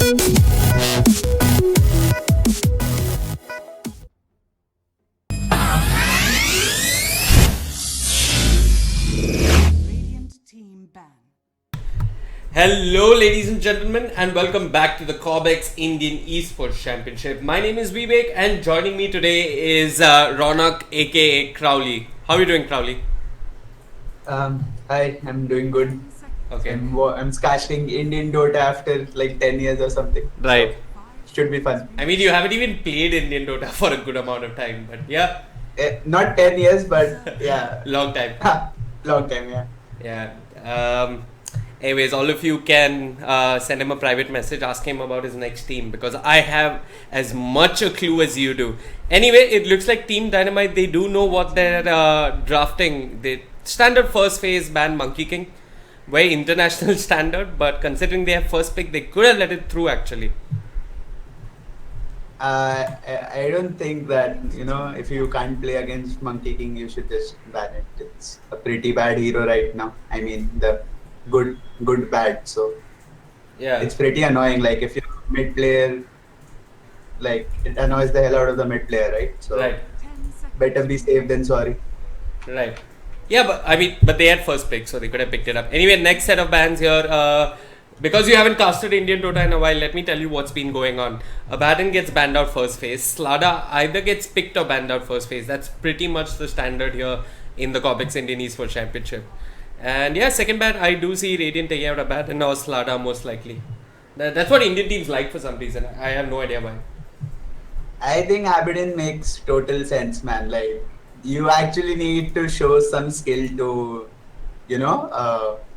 Hello, ladies and gentlemen, and welcome back to the Cobx Indian Esports Championship. My name is Vivek, and joining me today is Ronak, aka Crowley. How are you doing, Crowley? Hi, I'm doing good. Okay. I'm scratching Indian Dota after like 10 years or something. Right. So, should be fun. I mean, you haven't even played Indian Dota for a good amount of time, but yeah. Not 10 years, but yeah. Long time. Long time, yeah. Yeah. Anyways, all of you can send him a private message, ask him about his next team, because I have as much a clue as you do. Anyway, it looks like Team Dynamite, they do know what they're drafting. The standard first phase ban Monkey King, very international standard, but considering they have first pick, they could have let it through actually. I don't think that, if you can't play against Monkey King, you should just ban it. It's a pretty bad hero right now. I mean, the good bad, so yeah, it's pretty annoying. Like if you're a mid player, like it annoys the hell out of the mid player, right? So right, better be safe than sorry. Right. Yeah, but they had first pick, so they could have picked it up. Anyway, next set of bans here. Because you haven't casted Indian Dota in a while, let me tell you what's been going on. Abaddon gets banned out first phase. Slada either gets picked or banned out first phase. That's pretty much the standard here in the Cobx Indian Esports Championship. And yeah, second ban, I do see Radiant taking out Abaddon or Slada most likely. That's what Indian teams like for some reason. I have no idea why. I think Abaddon makes total sense, man. Like you actually need to show some skill to,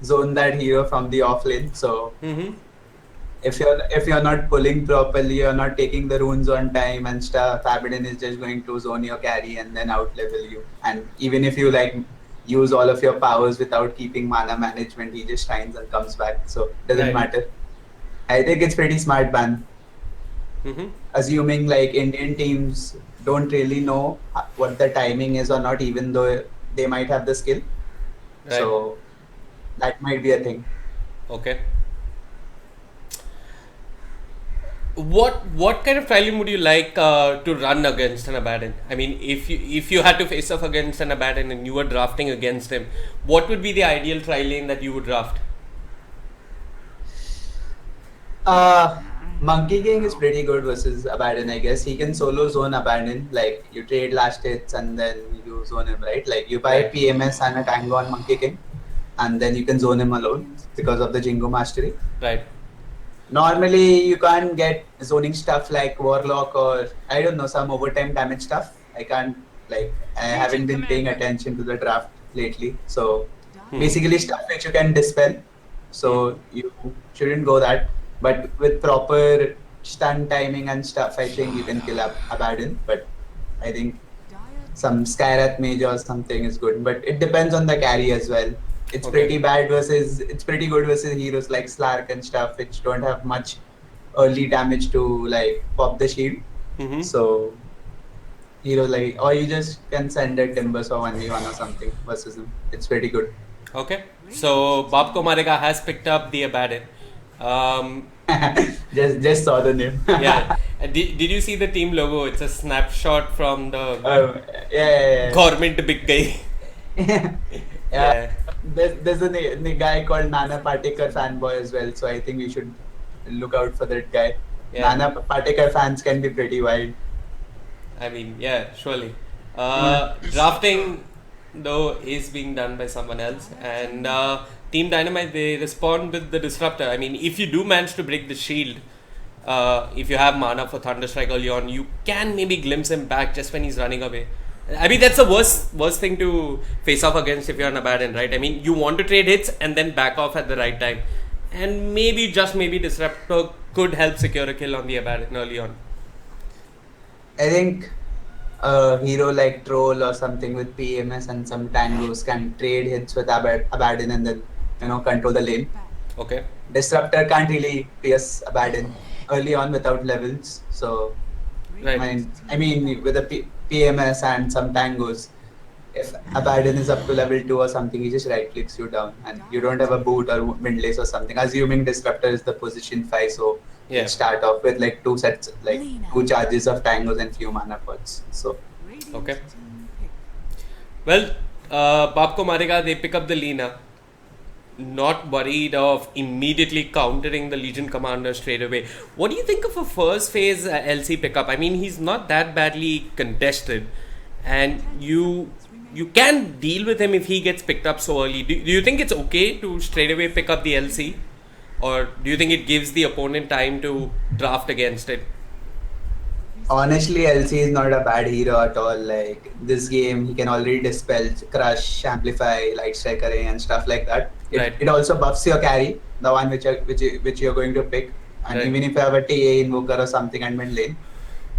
zone that hero from the offlane. So if you're not pulling properly, you're not taking the runes on time and stuff, Abaddon is just going to zone your carry and then out level you. And even if you use all of your powers without keeping mana management, he just shines and comes back. So doesn't matter. I think it's pretty smart ban. Assuming like Indian teams don't really know what the timing is or not, even though they might have the skill. Right. So that might be a thing. Okay. What kind of trialing would you like to run against an Abaddon? I mean, if you had to face off against an Abaddon and you were drafting against him, what would be the ideal trial lane that you would draft? Monkey King is pretty good versus Abaddon, I guess. He can solo zone Abaddon, like you trade last hits and then you zone him, right? Like you buy PMS and a Tango on Monkey King and then you can zone him alone because of the Jingo Mastery. Right. Normally, you can't get zoning stuff like Warlock or, I don't know, some overtime damage stuff. I haven't been paying attention to the draft lately. So, basically stuff which you can dispel. So, you shouldn't go that. But with proper stun timing and stuff, I think you can kill Abaddon. But I think some Skyrath Mage or something is good. But it depends on the carry as well. It's pretty good versus heroes like Slark and stuff, which don't have much early damage to pop the shield. So heroes or you just can send a Timbers or 1v1 or something versus them. It's pretty good. Okay. So Baap Marega has picked up the Abaddon. just saw the name. Yeah. Did you see the team logo? It's a snapshot from the government big guy. Yeah. There's a guy called Nana Patekar fanboy as well, so I think we should look out for that guy. Yeah. Nana Patekar fans can be pretty wild. I mean, yeah, surely. Drafting though is being done by someone else, and Team Dynamite, they respond with the Disruptor. I mean, if you do manage to break the shield, if you have mana for Thunderstrike early on, you can maybe glimpse him back just when he's running away. I mean, that's the worst thing to face off against if you're an Abaddon, right? I mean, you want to trade hits and then back off at the right time. And maybe, just maybe, Disruptor could help secure a kill on the Abaddon early on. I think a hero like Troll or something with PMS and some tangos can trade hits with Abaddon and then, control the lane. Okay. Disruptor can't really pierce Abaddon early on without levels. So, right. I mean, with a PMS and some tangos, if Abaddon is up to level 2 or something, he just right clicks you down and you don't have a boot or windlace or something. Assuming Disruptor is the position 5, so Yeah. start off with like two sets, like two charges of tangos and few mana pots. So Okay. Well, Baap ko Marega, they pick up the Lina. Not worried of immediately countering the Legion Commander straight away. What do you think of a first phase LC pickup? I mean, he's not that badly contested, and you can deal with him if he gets picked up so early. Do you think it's okay to straight away pick up the LC, or do you think it gives the opponent time to draft against it? honestly, LC is not a bad hero at all. Like this game, he can already dispel, crush, amplify, light striker and stuff like that. Right. It also buffs your carry, the one which you're going to pick. And Right. even if you have a TA invoker or something and mid lane,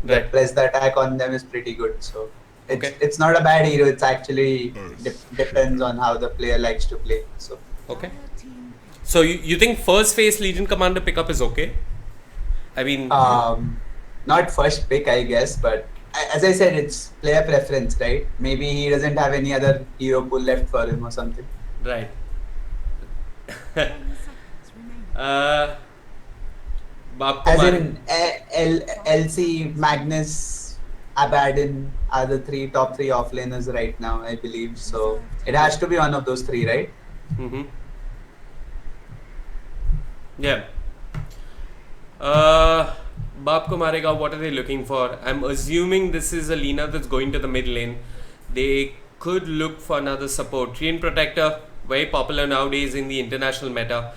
Right. press the attack on them is pretty good. So Okay. it's not a bad hero. It's actually depends on how the player likes to play. So Okay. So you think first phase Legion Commander pickup is okay? I mean, not first pick, I guess, but as I said, it's player preference, right? Maybe he doesn't have any other hero pool left for him or something. right. Baap ko As Mar- in LC, Magnus, Abaddon are the top three offlaners right now, I believe. So it has to be one of those three, right? Mm-hmm. Yeah. Baap ko Marega, what are they looking for? I'm assuming this is a Lina that's going to the mid lane. They could look for another support. Treant Protector, very popular nowadays in the international meta.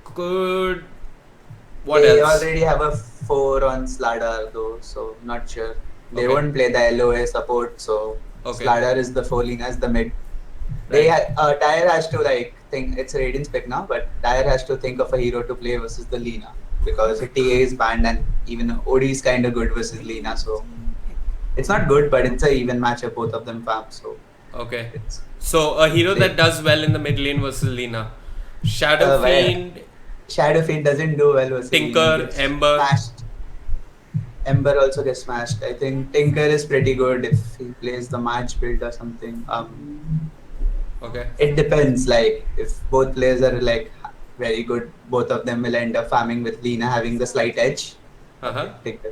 Could... What they else? already have a 4 on Slardar though, so not sure. They Okay. won't play the LOA support, so Okay. Slardar is the Foling as the mid. They Dyer has to like think it's Radiant's pick now, but Dyer has to think of a hero to play versus the Lina because TA is banned and even OD is kind of good versus Lina, so it's not good, but it's a even matchup. Both of them farm, so Okay. it's So a hero that does well in the mid lane versus Lina. Shadow Fiend, Shadow Fiend doesn't do well versus Tinker, Lina, gets Ember. smashed. Ember also gets smashed. I think Tinker is pretty good if he plays the match build or something. Okay. It depends. Like if both players are like very good, both of them will end up farming with Lina having the slight edge. Uh-huh. Tinker.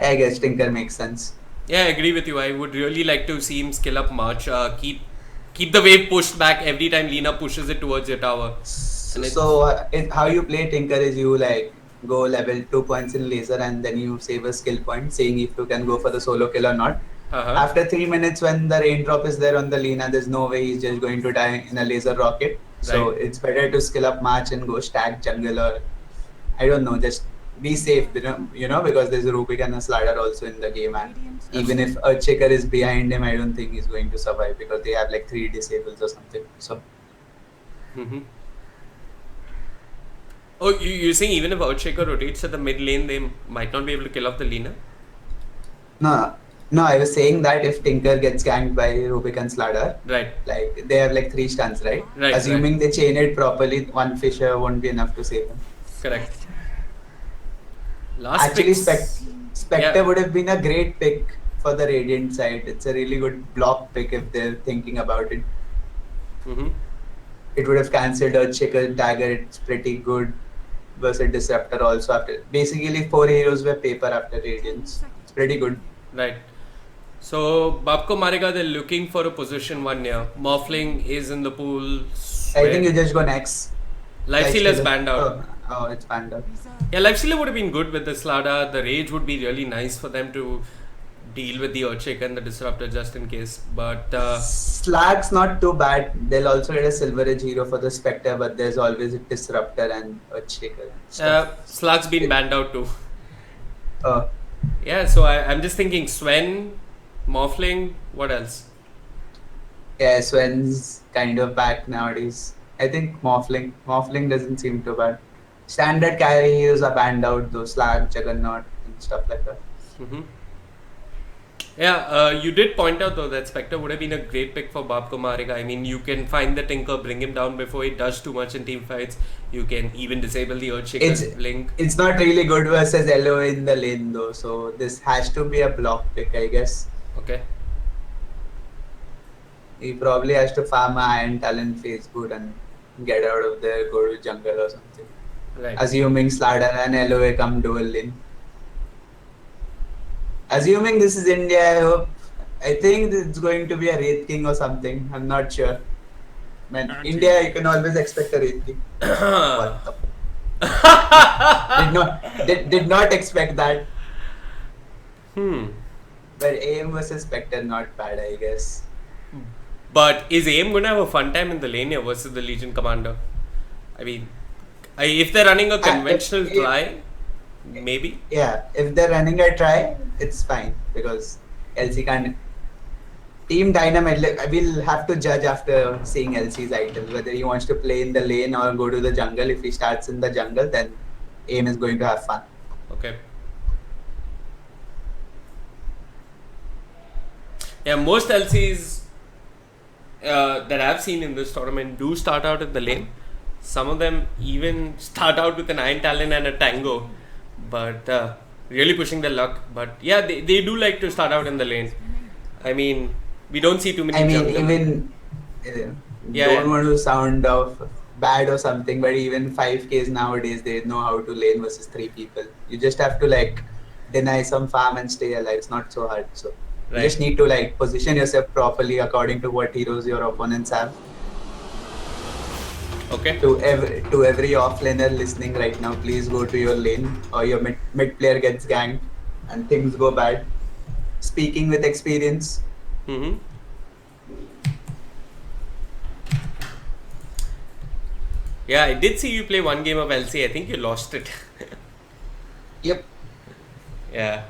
I guess Tinker makes sense. Yeah, I agree with you. I would really like to see him skill up March. Keep the wave pushed back every time Lina pushes it towards your tower. How you play Tinker is you like go level 2 points in laser and then you save a skill point, saying if you can go for the solo kill or not. Uh-huh. After 3 minutes, when the raindrop is there on the Lina, there's no way he's just going to die in a laser rocket. So Right. it's better to skill up March and go stack jungle or I don't know, just be safe, because there's a Rubik and a Slider also in the game, and even if Earthshaker is behind him, I don't think he's going to survive because they have like 3 disables or something. So Mm-hmm. Oh, you're saying even if Earthshaker rotates at the mid lane, they might not be able to kill off the Lina? no, I was saying that if Tinker gets ganked by Rubik and Slider, Right. like they have like 3 stuns, right? Right, Assuming they chain it properly, one Fisher won't be enough to save him. Correct. Last Actually, picks. Spectre Yeah. would have been a great pick for the Radiant side. It's a really good block pick if they're thinking about it. Mm-hmm. It would have cancelled Earthshaker Dagger. It's pretty good versus Disruptor also. After basically 4 heroes were paper after Radiance. It's pretty good. Right. So, Baap ko Marega, they're looking for a position 1 year. Morphling is in the pool. I think you just go next. Lifesteal is banned out. Oh, it's banned out. Yeah, Lifesteal would have been good with the Slada. The Rage would be really nice for them to deal with the Earthshaker and the Disruptor just in case. But Slag's not too bad. They'll also get a Silver Edge hero for the Spectre, but there's always a Disruptor and Earthshaker. Slug's been banned out too. Oh. Yeah, so I'm just thinking Sven, Morphling, what else? Yeah, Sven's kind of back nowadays. I think Morphling doesn't seem too bad. Standard carry heroes are banned out though, Slag, Juggernaut and stuff like that. Mm-hmm. Yeah, you did point out though that Spectre would have been a great pick for Baap ko Marega. I mean, you can find the Tinker, bring him down before he does too much in team fights. You can even disable the Earthshaker blink. It's not really good versus LO in the lane though, so this has to be a block pick, I guess. Okay. He probably has to farm a Iron Talent phase good and get out of there, go to jungle or something. Right. Assuming Slardar and LOA come dual lane. Assuming this is India, I hope. I think it's going to be a Wraith King or something. I'm not sure. Man, India, you can always expect a Wraith King. What the? did not expect that. But AIM versus Spectre, not bad, I guess. But is AIM going to have a fun time in the lane here versus the Legion Commander? I mean, if they're running a conventional try, maybe? Yeah, if they're running a try, it's fine because LC can't. Team Dynamite, we'll have to judge after seeing LC's item whether he wants to play in the lane or go to the jungle. If he starts in the jungle, then AIM is going to have fun. Okay. Yeah, most LCs that I've seen in this tournament do start out in the lane. Some of them even start out with an Iron Talon and a Tango, but really pushing their luck. But yeah, they do like to start out in the lane. I mean, we don't see too many. Even don't want to sound of bad or something, but even 5Ks nowadays they know how to lane versus 3 people. You just have to deny some farm and stay alive. It's not so hard. So you just need to position yourself properly according to what heroes your opponents have. Okay. To every offlaner listening right now, please go to your lane or your mid player gets ganked and things go bad. Speaking with experience. Yeah, I did see you play one game of LC. I think you lost it. Yep. Yeah.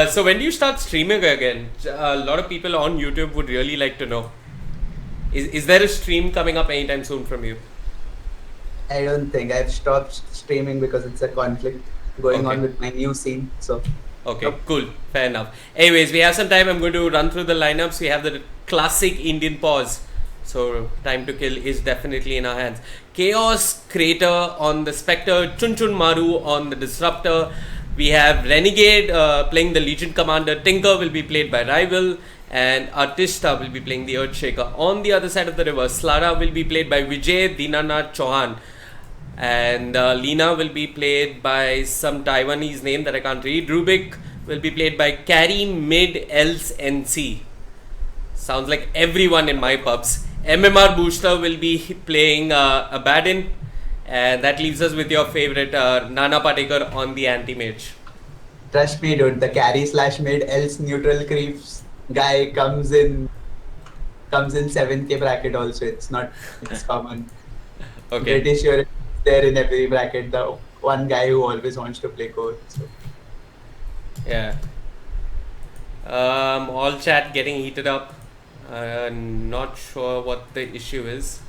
So when do you start streaming again? A lot of people on YouTube would really like to know. Is there a stream coming up anytime soon from you? I don't think. I've stopped streaming because it's a conflict going on with my new scene. So. Okay, cool. Fair enough. Anyways, we have some time. I'm going to run through the lineups. We have the classic Indian pause. So, time to kill is definitely in our hands. Chaos Crater on the Spectre. Chun Chun Maru on the Disruptor. We have Renegade playing the Legion Commander. Tinker will be played by Rival. And Artista will be playing the Earthshaker. On the other side of the river, Slara will be played by Vijay Dinanath Chauhan. And Lina will be played by some Taiwanese name that I can't read. Rubik will be played by Carry Mid Else NC. Sounds like everyone in my pubs. MMR Booster will be playing Abaddon. And that leaves us with your favorite Nana Patekar on the anti-mage. Trust me, dude. The carry / mid else neutral creeps guy comes in 7K bracket also. It's common. Okay. Pretty sure it's there in every bracket. The one guy who always wants to play core. So. Yeah. All chat getting heated up. Not sure what the issue is.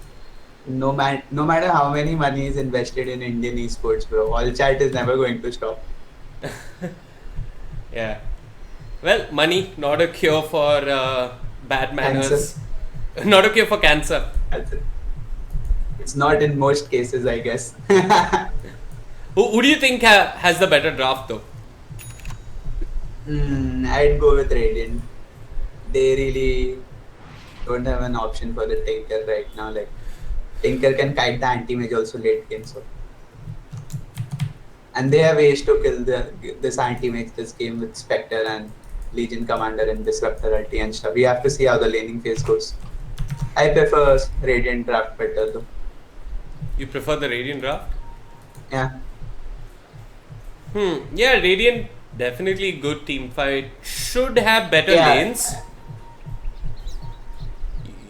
No matter how many money is invested in Indian esports, bro, all chat is never going to stop. Yeah. Well, money, not a cure for bad manners. Cancer. Not a cure for cancer. That's it. It's not in most cases, I guess. Who do you think has the better draft though? I'd go with Radiant. They really don't have an option for the Tinker right now. Tinker can kite the anti-mage also late game, so. And they have ways to kill this anti-mage this game with Spectre and Legion Commander and Disruptor ulti and stuff. We have to see how the laning phase goes. I prefer Radiant draft better though. You prefer the Radiant draft? Yeah. Yeah, Radiant definitely good team fight. Should have better lanes.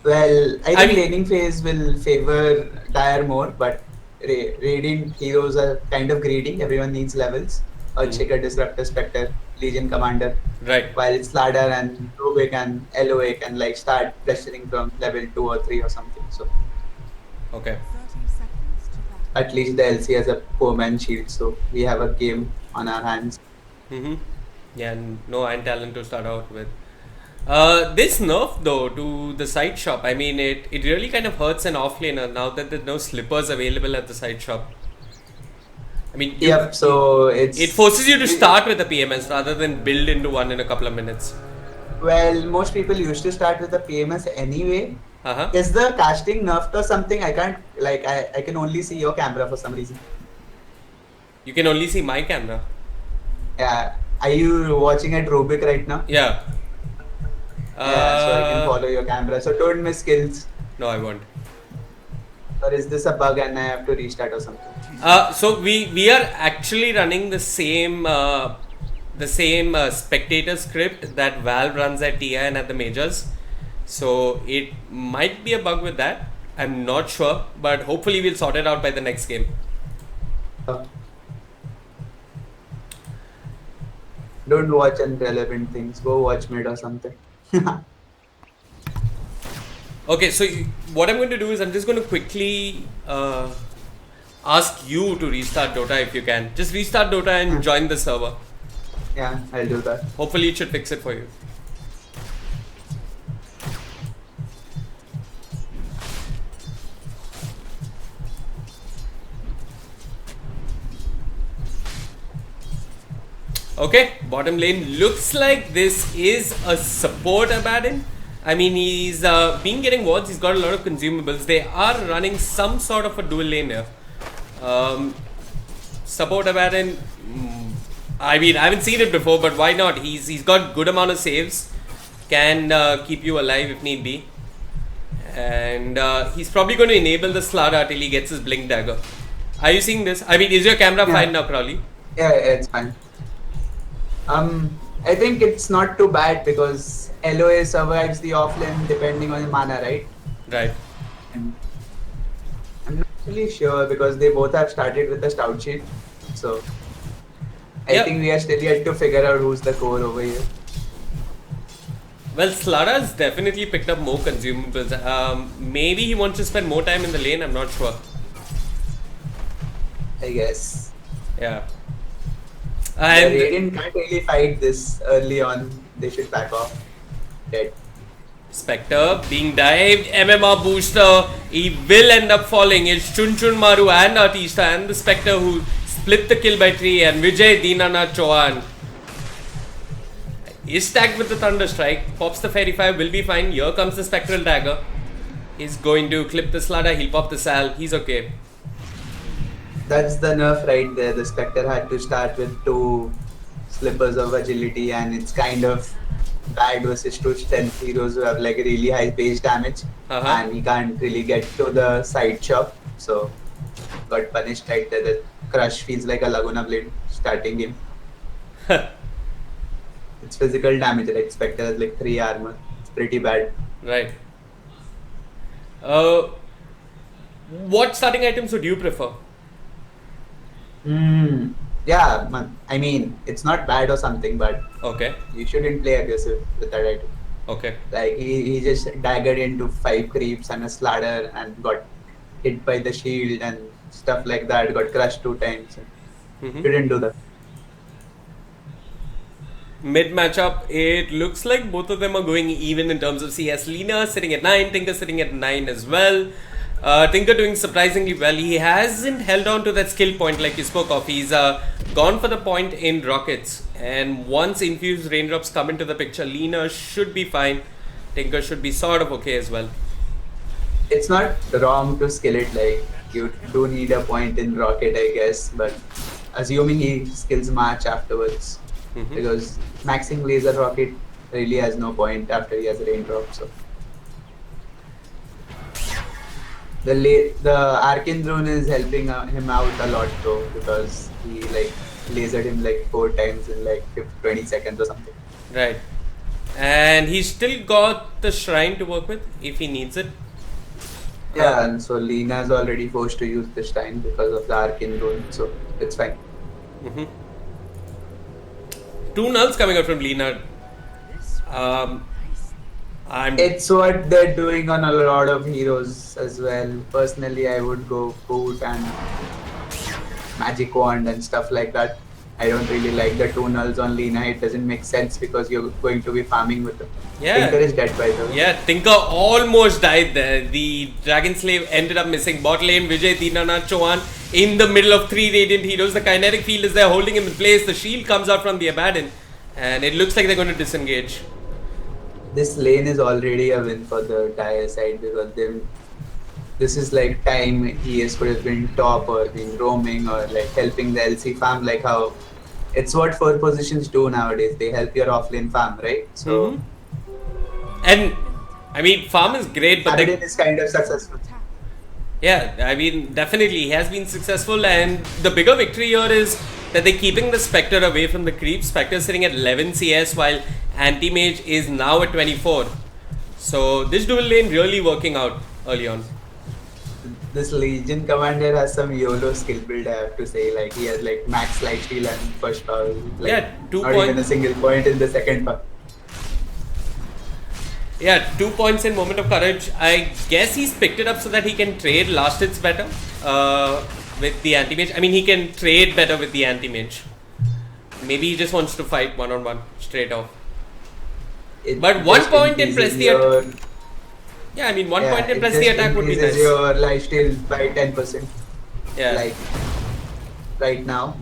Well, I think laning phase will favor Dire more, but Radiant heroes are kind of greedy. Everyone needs levels. Earthshaker, Disruptor, Spectre, Legion Commander. Right. While Slardar and Rubik and LOA can start pressuring from level 2 or 3 or something. So. Okay. At least the LC has a poor man shield, so we have a game on our hands. Yeah, and no Iron Talon to start out with. This nerf though to the side shop, I mean it really kind of hurts an offlaner now that there's no slippers available at the side shop. I mean, so it forces you to start with a PMS rather than build into one in a couple of minutes. Well, most people used to start with a PMS anyway. Is the casting nerfed or something? I can't I can only see your camera for some reason. You can only see my camera. Yeah. Are you watching at Rubik right now? Yeah. Yeah, so I can follow your camera. So don't miss kills. No, I won't. Or is this a bug and I have to restart or something? So we are actually running the same spectator script that Valve runs at TI and at the majors. So it might be a bug with that. I'm not sure, but hopefully we'll sort it out by the next game. Don't watch irrelevant things. Go watch mid or something. Okay, so what I'm going to do is I'm just going to quickly ask you to restart Dota if you can. Just restart Dota and join the server. Yeah, I'll do that. Hopefully it should fix it for you. Okay, bottom lane looks like this is a support Abaddon. I mean, he's been getting wards, he's got a lot of consumables. They are running some sort of a dual lane here. Support Abaddon, I mean, I haven't seen it before, but why not? He's got good amount of saves, can keep you alive if need be. And he's probably going to enable the Slardar till he gets his Blink Dagger. Are you seeing this? I mean, is your camera fine now, Crowley? Yeah, it's fine. I think it's not too bad because LOA survives the offlane depending on the mana, right? Right. And I'm not really sure because they both have started with the stout sheet. So I think we are still yet to figure out who's the core over here. Well, Slada's definitely picked up more consumables. Maybe he wants to spend more time in the lane, I'm not sure. I guess. Yeah. And the Radiant can't really fight this early on. They should back off. Dead. Spectre being dived, MMR booster. He will end up falling. It's Chun Chun Maru and Artista and the Spectre who split the kill by 3, and Vijay Dinana Chauhan is tagged with the Thunder Strike. Pops the Fairy Fire, will be fine. Here comes the Spectral Dagger. He's going to clip the Slardar. He'll pop the Sal. He's okay. That's the nerf right there. The Spectre had to start with 2 slippers of agility, and it's kind of bad versus 2 stealth heroes who have like really high base damage, and he can't really get to the side chop. So got punished right there. The crush feels like a Laguna Blade starting him. It's physical damage, right? Spectre has like 3 armor. It's pretty bad. Right. What starting items would you prefer? Yeah, I mean, it's not bad or something, but you shouldn't play aggressive with that item. Okay. Like, he just daggered into 5 creeps and a Slardar and got hit by the shield and stuff like that, got crushed 2 times. Shouldn't do that. Mid matchup, it looks like both of them are going even in terms of CS. Lina sitting at 9, Tinker sitting at 9 as well. Tinker doing surprisingly well. He hasn't held on to that skill point like you spoke of. He's gone for the point in Rockets. And once infused raindrops come into the picture, Lina should be fine. Tinker should be sort of okay as well. It's not wrong to skill it. Like, you do need a point in Rocket, I guess. But assuming he skills match afterwards. Because maxing Laser Rocket really has no point after he has raindrop. So. The Arcane Rune is helping him out a lot though, because he like lasered him like 4 times in like 20 seconds or something. Right. And he's still got the Shrine to work with if he needs it. Yeah, and so Lina is already forced to use the Shrine because of the Arcane Rune, so it's fine. 2 nulls coming out from Lina. It's what they're doing on a lot of heroes as well. Personally, I would go Boot and Magic Wand and stuff like that. I don't really like the 2 nulls on Lina. It doesn't make sense because you're going to be farming with them. Tinker is dead by the way. Yeah, Tinker almost died there. The Dragon Slave ended up missing. Bot lane, Vijay Dinana Chauhan in the middle of 3 Radiant heroes. The Kinetic Field is there holding him in place. The shield comes out from the Abaddon. And it looks like they're going to disengage. This lane is already a win for the Dire side because this is like time he is could have been top or been roaming or like helping the LC farm, like how it's what 4 positions do nowadays. They help your offlane farm, right? So And I mean, farm is great, but Paladin is kind of successful. yeah, I mean, definitely he has been successful, and the bigger victory here is that they're keeping the Spectre away from the creep. Spectre is sitting at 11 CS while Anti-Mage is now at 24. So this dual lane really working out early on. This Legion commander has some YOLO skill build, I have to say. Like he has like max lifesteal and first power. Like, Yeah, 2 not even a single point in the second part. Yeah, 2 points in Moment of Courage. I guess he's picked it up so that he can trade last hits better with the Anti-Mage. I mean, he can trade better with the Anti-Mage. Maybe he just wants to fight one-on-one straight off. But 1 point in press the attack. Yeah, I mean, 1 point in press the attack would be nice. Your lifesteal by 10%. Yeah. Like right now.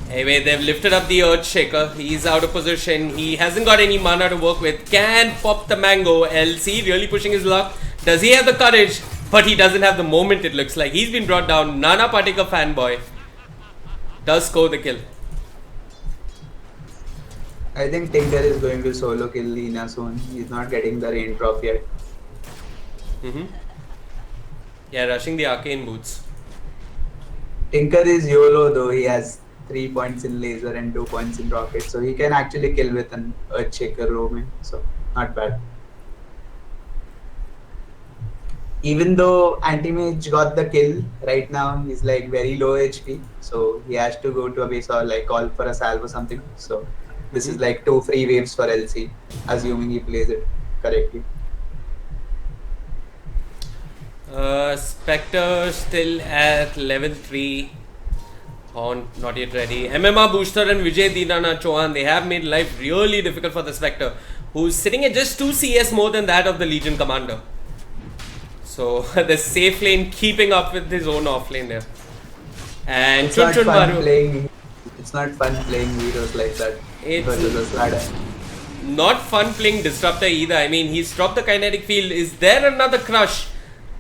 Anyway, they've lifted up the Earthshaker. He's out of position. He hasn't got any mana to work with. Can pop the mango. LC really pushing his luck. Does he have the courage? But he doesn't have the moment, it looks like. He's been brought down. Nana Patika fanboy does score the kill. I think Tinker is going to solo kill Lina soon. He's not getting the raindrop yet. Yeah, rushing the arcane boots. Tinker is YOLO though. He has 3 points in laser and 2 points in rocket. So he can actually kill with an Earthshaker roaming. So not bad. Even though Anti-Mage got the kill, right now he's like very low HP. So he has to go to a base or like call for a salve or something. So this is like 2 free waves for LC, assuming he plays it correctly. Spectre still at level 3. On not yet ready. MMR Booster and Vijay Dinana Chauhan, they have made life really difficult for the Spectre, who's sitting at just 2 CS more than that of the Legion Commander. So the safe lane keeping up with his own off lane there. And it's not fun playing. It's not fun playing heroes like that. It's not fun playing Disruptor either. I mean, he's dropped the kinetic field. Is there another crush?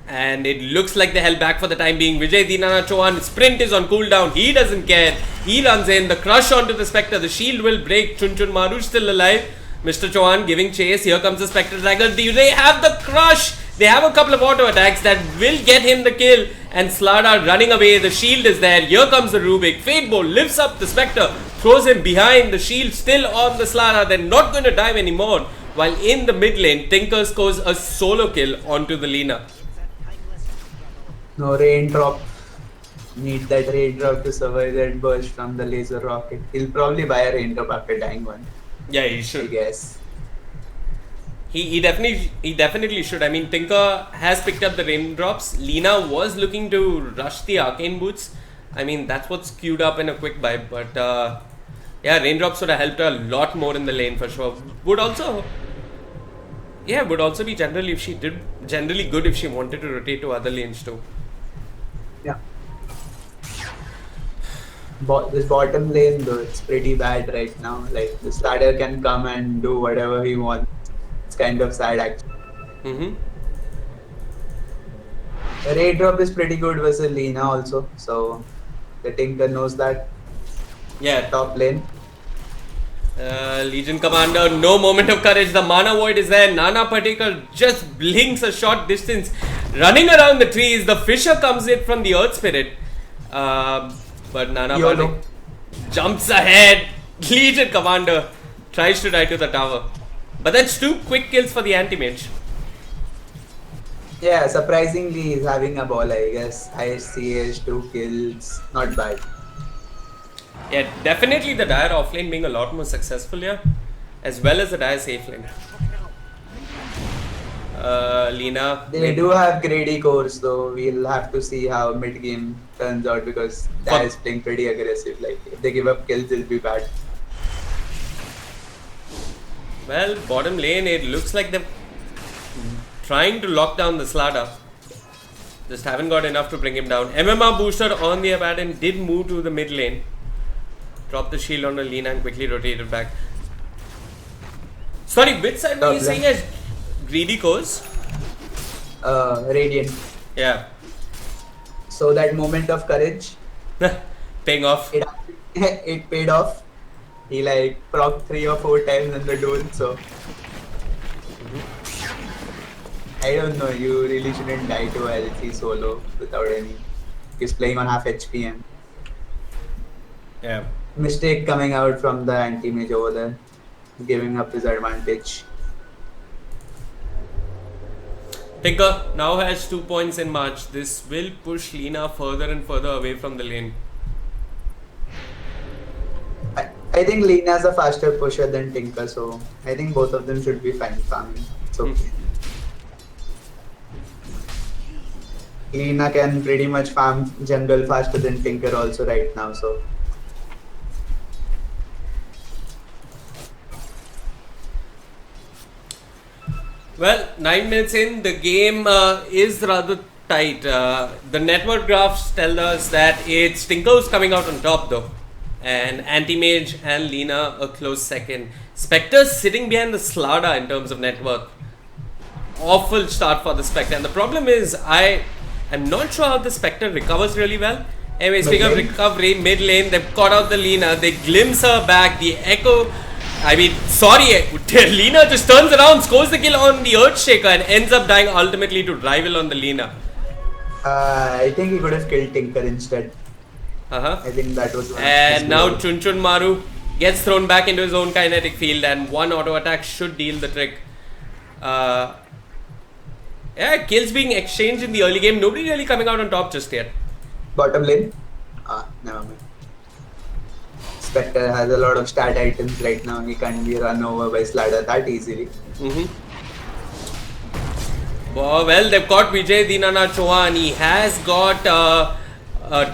And it looks like they held back for the time being. Vijay Dinana Chauhan, sprint is on cooldown. He doesn't care. He runs in. The crush onto the Spectre. The shield will break. Chun Maru still alive. Mr. Chauhan giving chase. Here comes the Spectre Dagger. They have the crush. They have a couple of auto attacks that will get him the kill. And Slada running away. The shield is there. Here comes the Rubik. Fate Bolt lifts up the Spectre. Throws him behind. The shield still on the Slada. They're not going to dive anymore. While in the mid lane, Tinker scores a solo kill onto the Lina. No raindrop. Need that raindrop to survive that burst from the laser rocket. He'll probably buy a raindrop after dying one. Yeah, he should. I guess. He definitely should. I mean, Tinker has picked up the raindrops. Lina was looking to rush the arcane boots. I mean, that's what's queued up in a quick buy. But yeah, raindrops would have helped her a lot more in the lane for sure. Would also be generally good if she wanted to rotate to other lanes too. Yeah. This bottom lane though, it's pretty bad right now. Like the starter can come and do whatever he wants. It's kind of sad actually. The raid drop is pretty good versus Lina also. So the Tinker knows that. Yeah. Top lane. Legion Commander, no moment of courage. The mana void is there. Nana Patekar just blinks a short distance. Running around the trees. The Fisher comes in from the Earth Spirit. But Nana Patekar jumps ahead. Legion Commander tries to die to the tower. But that's 2 quick kills for the Anti-Mage. Yeah, surprisingly he's having a ball, I guess. Highest CH, 2 kills. Not bad. Yeah, definitely the Dire offlane being a lot more successful here, as well as the Dire safe lane. Lina. They do have greedy cores though. We'll have to see how mid game turns out because Dire is playing pretty aggressive. Like if they give up kills, it'll be bad. Well, bottom lane, it looks like they're trying to lock down the Slada. Just haven't got enough to bring him down. MMR Booster on the Abaddon did move to the mid lane. Drop the shield on the Lina and quickly rotate it back. Sorry, which side were you saying as greedy cores? Radiant. Yeah. So that moment of courage, Paying off. it paid off. He like proc 3 or 4 times in the duel, so I don't know, you really shouldn't die to LC solo without any. He's playing on half HP and Yeah. mistake coming out from the anti-mage over there, giving up his advantage. Tinker now has 2 points in March. This will push Lina further and further away from the lane. I think Lina's a faster pusher than Tinker, so I think both of them should be fine farming. It's okay. Lina can pretty much farm jungle faster than Tinker also right now, so Well, 9 minutes in, the game is rather tight. The network graphs tell us that it's Tinker who's coming out on top though. And Anti-Mage and Lina a close second. Spectre's sitting behind the Slada in terms of network. Awful start for the Spectre. And the problem is, I'm not sure how the Spectre recovers really well. Anyway, speaking of recovery, mid lane, they've caught out the Lina. They glimpse her back. The Echo... Lina just turns around, scores the kill on the Earthshaker and ends up dying ultimately to rival on the Lina. I think he could have killed Tinker instead. I think that was one. And now Chunchun Maru gets thrown back into his own kinetic field and one auto attack should deal the trick. Yeah, kills being exchanged in the early game. Nobody really coming out on top just yet. Bottom lane? Never mind. Spectre has a lot of stat items right now. He can't be run over by Slada that easily. Well, they've got Vijay Dinana Chauhan. He has got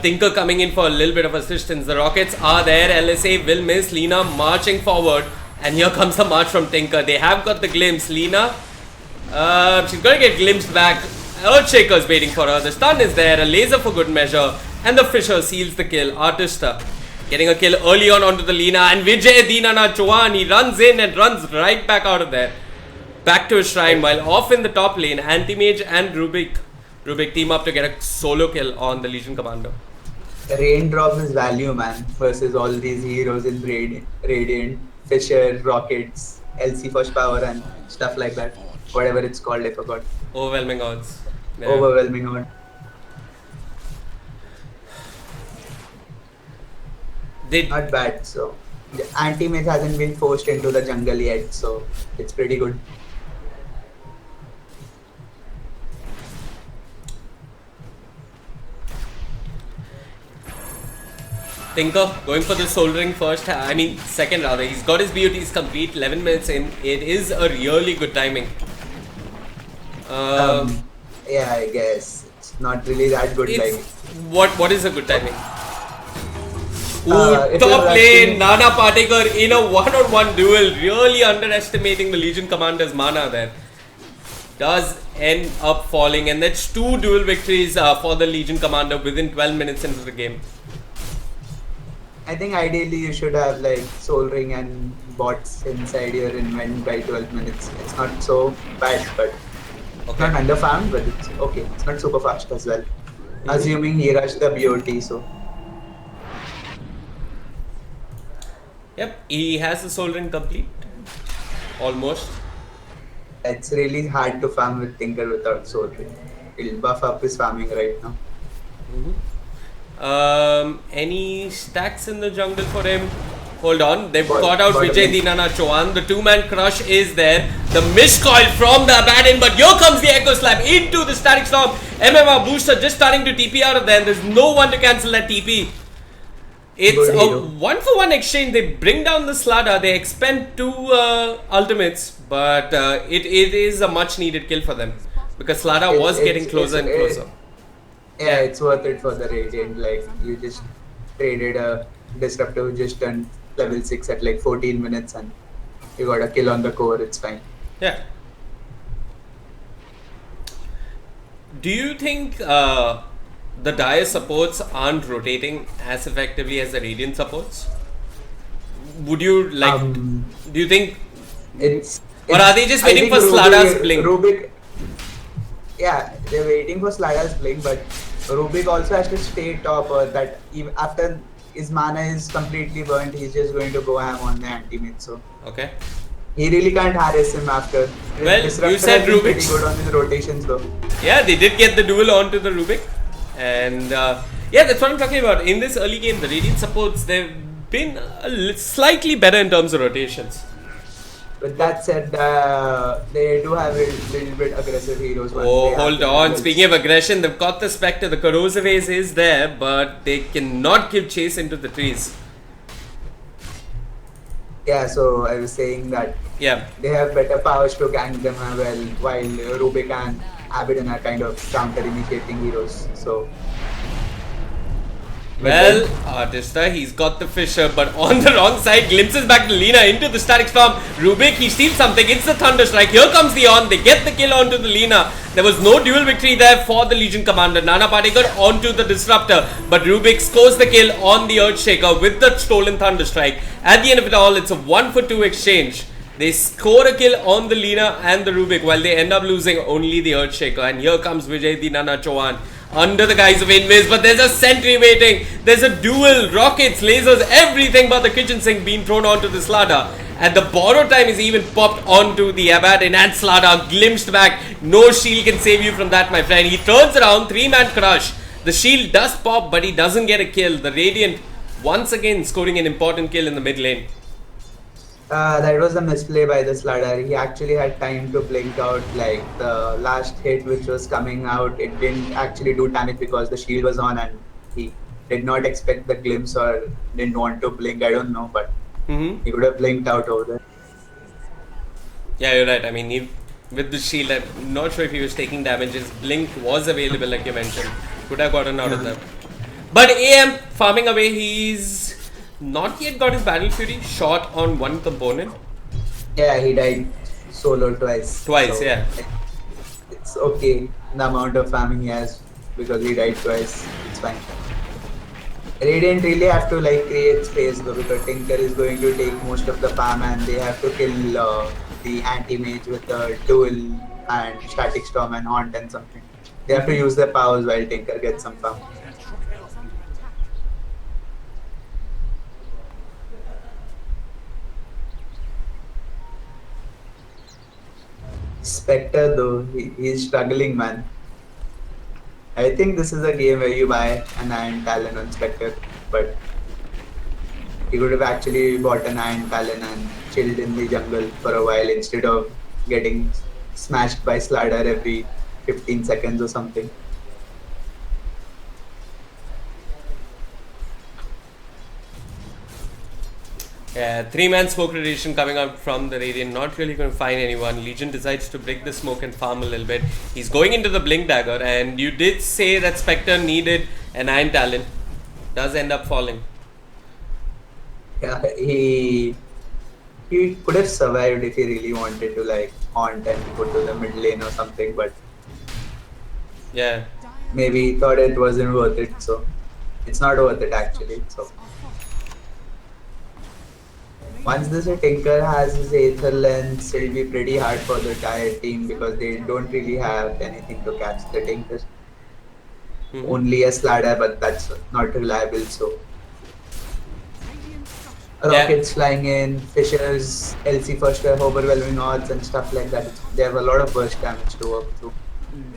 Tinker coming in for a little bit of assistance. The Rockets are there. LSA will miss. Lina marching forward. And here comes the march from Tinker. They have got the glimpse. Lina, she's going to get glimpsed back. Earthshaker's waiting for her. The stun is there. A laser for good measure. And the Fisher seals the kill. Artista getting a kill early on onto the Lina. And Vijay Dinana Chauhan, he runs in and runs right back out of there. Back to his shrine, while off in the top lane, Anti-Mage and Rubik team up to get a solo kill on the Legion Commander. Raindrop is value, man, versus all these heroes in Radiant, Fisher, Rockets, LC First Power and stuff like that. Whatever it's called, I forgot. Overwhelming odds. Yeah. Overwhelming odds. Not bad, so the Anti-Mage hasn't been forced into the jungle yet, so it's pretty good. Tinker going for the soldering second rather. He's got his BOTs complete, 11 minutes in. It is a really good timing. Yeah, I guess it's not really that good. What is a good timing? Top lane, Nana Patekar in a one-on-one duel, really underestimating the Legion Commander's mana there. Does end up falling, and that's 2 duel victories for the Legion Commander within 12 minutes into the game. I think ideally you should have like Soul Ring and bots inside your invent by 12 minutes. It's not so bad, but it's not under farmed, but it's okay. It's not super fast as well. Assuming he rushed the BOT, so. Yep, he has the Soul Ring complete. Almost. It's really hard to farm with Tinker without Soul Ring. He'll buff up his farming right now. Any stacks in the jungle for him? Hold on, they've got out Vijay Dinana Chauhan. The 2-man crush is there. The miscoil from the Abaddon, but here comes the Echo Slap into the Static Storm. MMR booster just starting to TP out of there. There's no one to cancel that TP. It's a 1-for-1 exchange. They bring down the Slada. They expend 2 ultimates, but it is a much needed kill for them because Slada was getting closer and closer. Yeah, it's worth it for the Radiant. Like, you just traded a Disruptor who just turned level 6 at like 14 minutes and you got a kill on the core, it's fine. Yeah. Do you think the Dire supports aren't rotating as effectively as the Radiant supports? Would you like... do you think... Or are they just waiting for Slada's blink? yeah, they're waiting for Slider's blink, but Rubik also has to stay top, or that even after his mana is completely burnt, he's just going to go ham on the anti-mid. So Okay. he really can't harass him after. Well, Disruptor you said has been Rubik. pretty good on his rotations though. Yeah, they did get the duel onto the Rubik. And yeah, that's what I'm talking about. In this early game, the Radiant supports, they've been slightly better in terms of rotations. With that said, they do have a little bit aggressive heroes. Oh, hold on. Speaking of aggression, they've got the Spectre. The Corrosive Haze is there, but they cannot give chase into the trees. Yeah, so I was saying that Yeah. they have better powers to gank them well, while Rubik and Abidin are kind of counter-initiating heroes. So. Well, Artista, he's got the Fisher, but on the wrong side, glimpses back to Lina into the static storm. Rubik, he steals something. It's the Thunder Strike. Here comes the On. They get the kill onto the Lina. There was no dual victory there for the Legion Commander. Nana Patekar onto the Disruptor, but Rubik scores the kill on the Earthshaker with the stolen Thunder Strike. At the end of it all, it's a 1-for-2 exchange. They score a kill on the Lina and the Rubik, while they end up losing only the Earthshaker. And here comes Vijay the Nana Chauhan under the guise of Invis, but there's a sentry waiting. There's a duel, rockets, lasers, everything but the kitchen sink being thrown onto the Slada. And the borrow time is even popped onto the Abaddon, and Slada glimpsed back. No shield can save you from that, my friend. He turns around, 3-man crush. The shield does pop, but he doesn't get a kill. The Radiant once again scoring an important kill in the mid lane. That was a misplay by the Slider. He actually had time to blink out, like the last hit which was coming out. It didn't actually do damage because the shield was on and he did not expect the glimpse or didn't want to blink. I don't know, but he would have blinked out over there. Yeah, you're right. I mean, with the shield, I'm not sure if he was taking damage. His blink was available, like you mentioned. Could have gotten out of that. But AM farming away, he's not yet got his Battle Fury shot on one component. Yeah, he died solo twice. Twice, so yeah. It's okay, the amount of farming he has, because he died twice. It's fine. Radiant really have to like create space though, because Tinker is going to take most of the farm and they have to kill the anti-mage with the duel and static storm and haunt and something. They have to use their powers while Tinker gets some farm. Spectre though, he's struggling, man. I think this is a game where you buy an Iron Talon on Spectre, but he could have actually bought an Iron Talon and chilled in the jungle for a while instead of getting smashed by Slider every 15 seconds or something. Yeah, 3-man smoke radiation coming out from the Radiant. Not really going to find anyone. Legion decides to break the smoke and farm a little bit. He's going into the Blink Dagger, and you did say that Spectre needed an Iron Talon. Does end up falling. Yeah, he could have survived if he really wanted to like haunt and go to the mid lane or something, but Yeah. maybe he thought it wasn't worth it, so it's not worth it actually. So once this Tinker has his Aether Lens, it'll be pretty hard for the entire team because they don't really have anything to catch the Tinker. Only a Slider, but that's not reliable, so rockets flying in, Fishers, LC first overwhelming odds and stuff like that. They have a lot of burst damage to work through.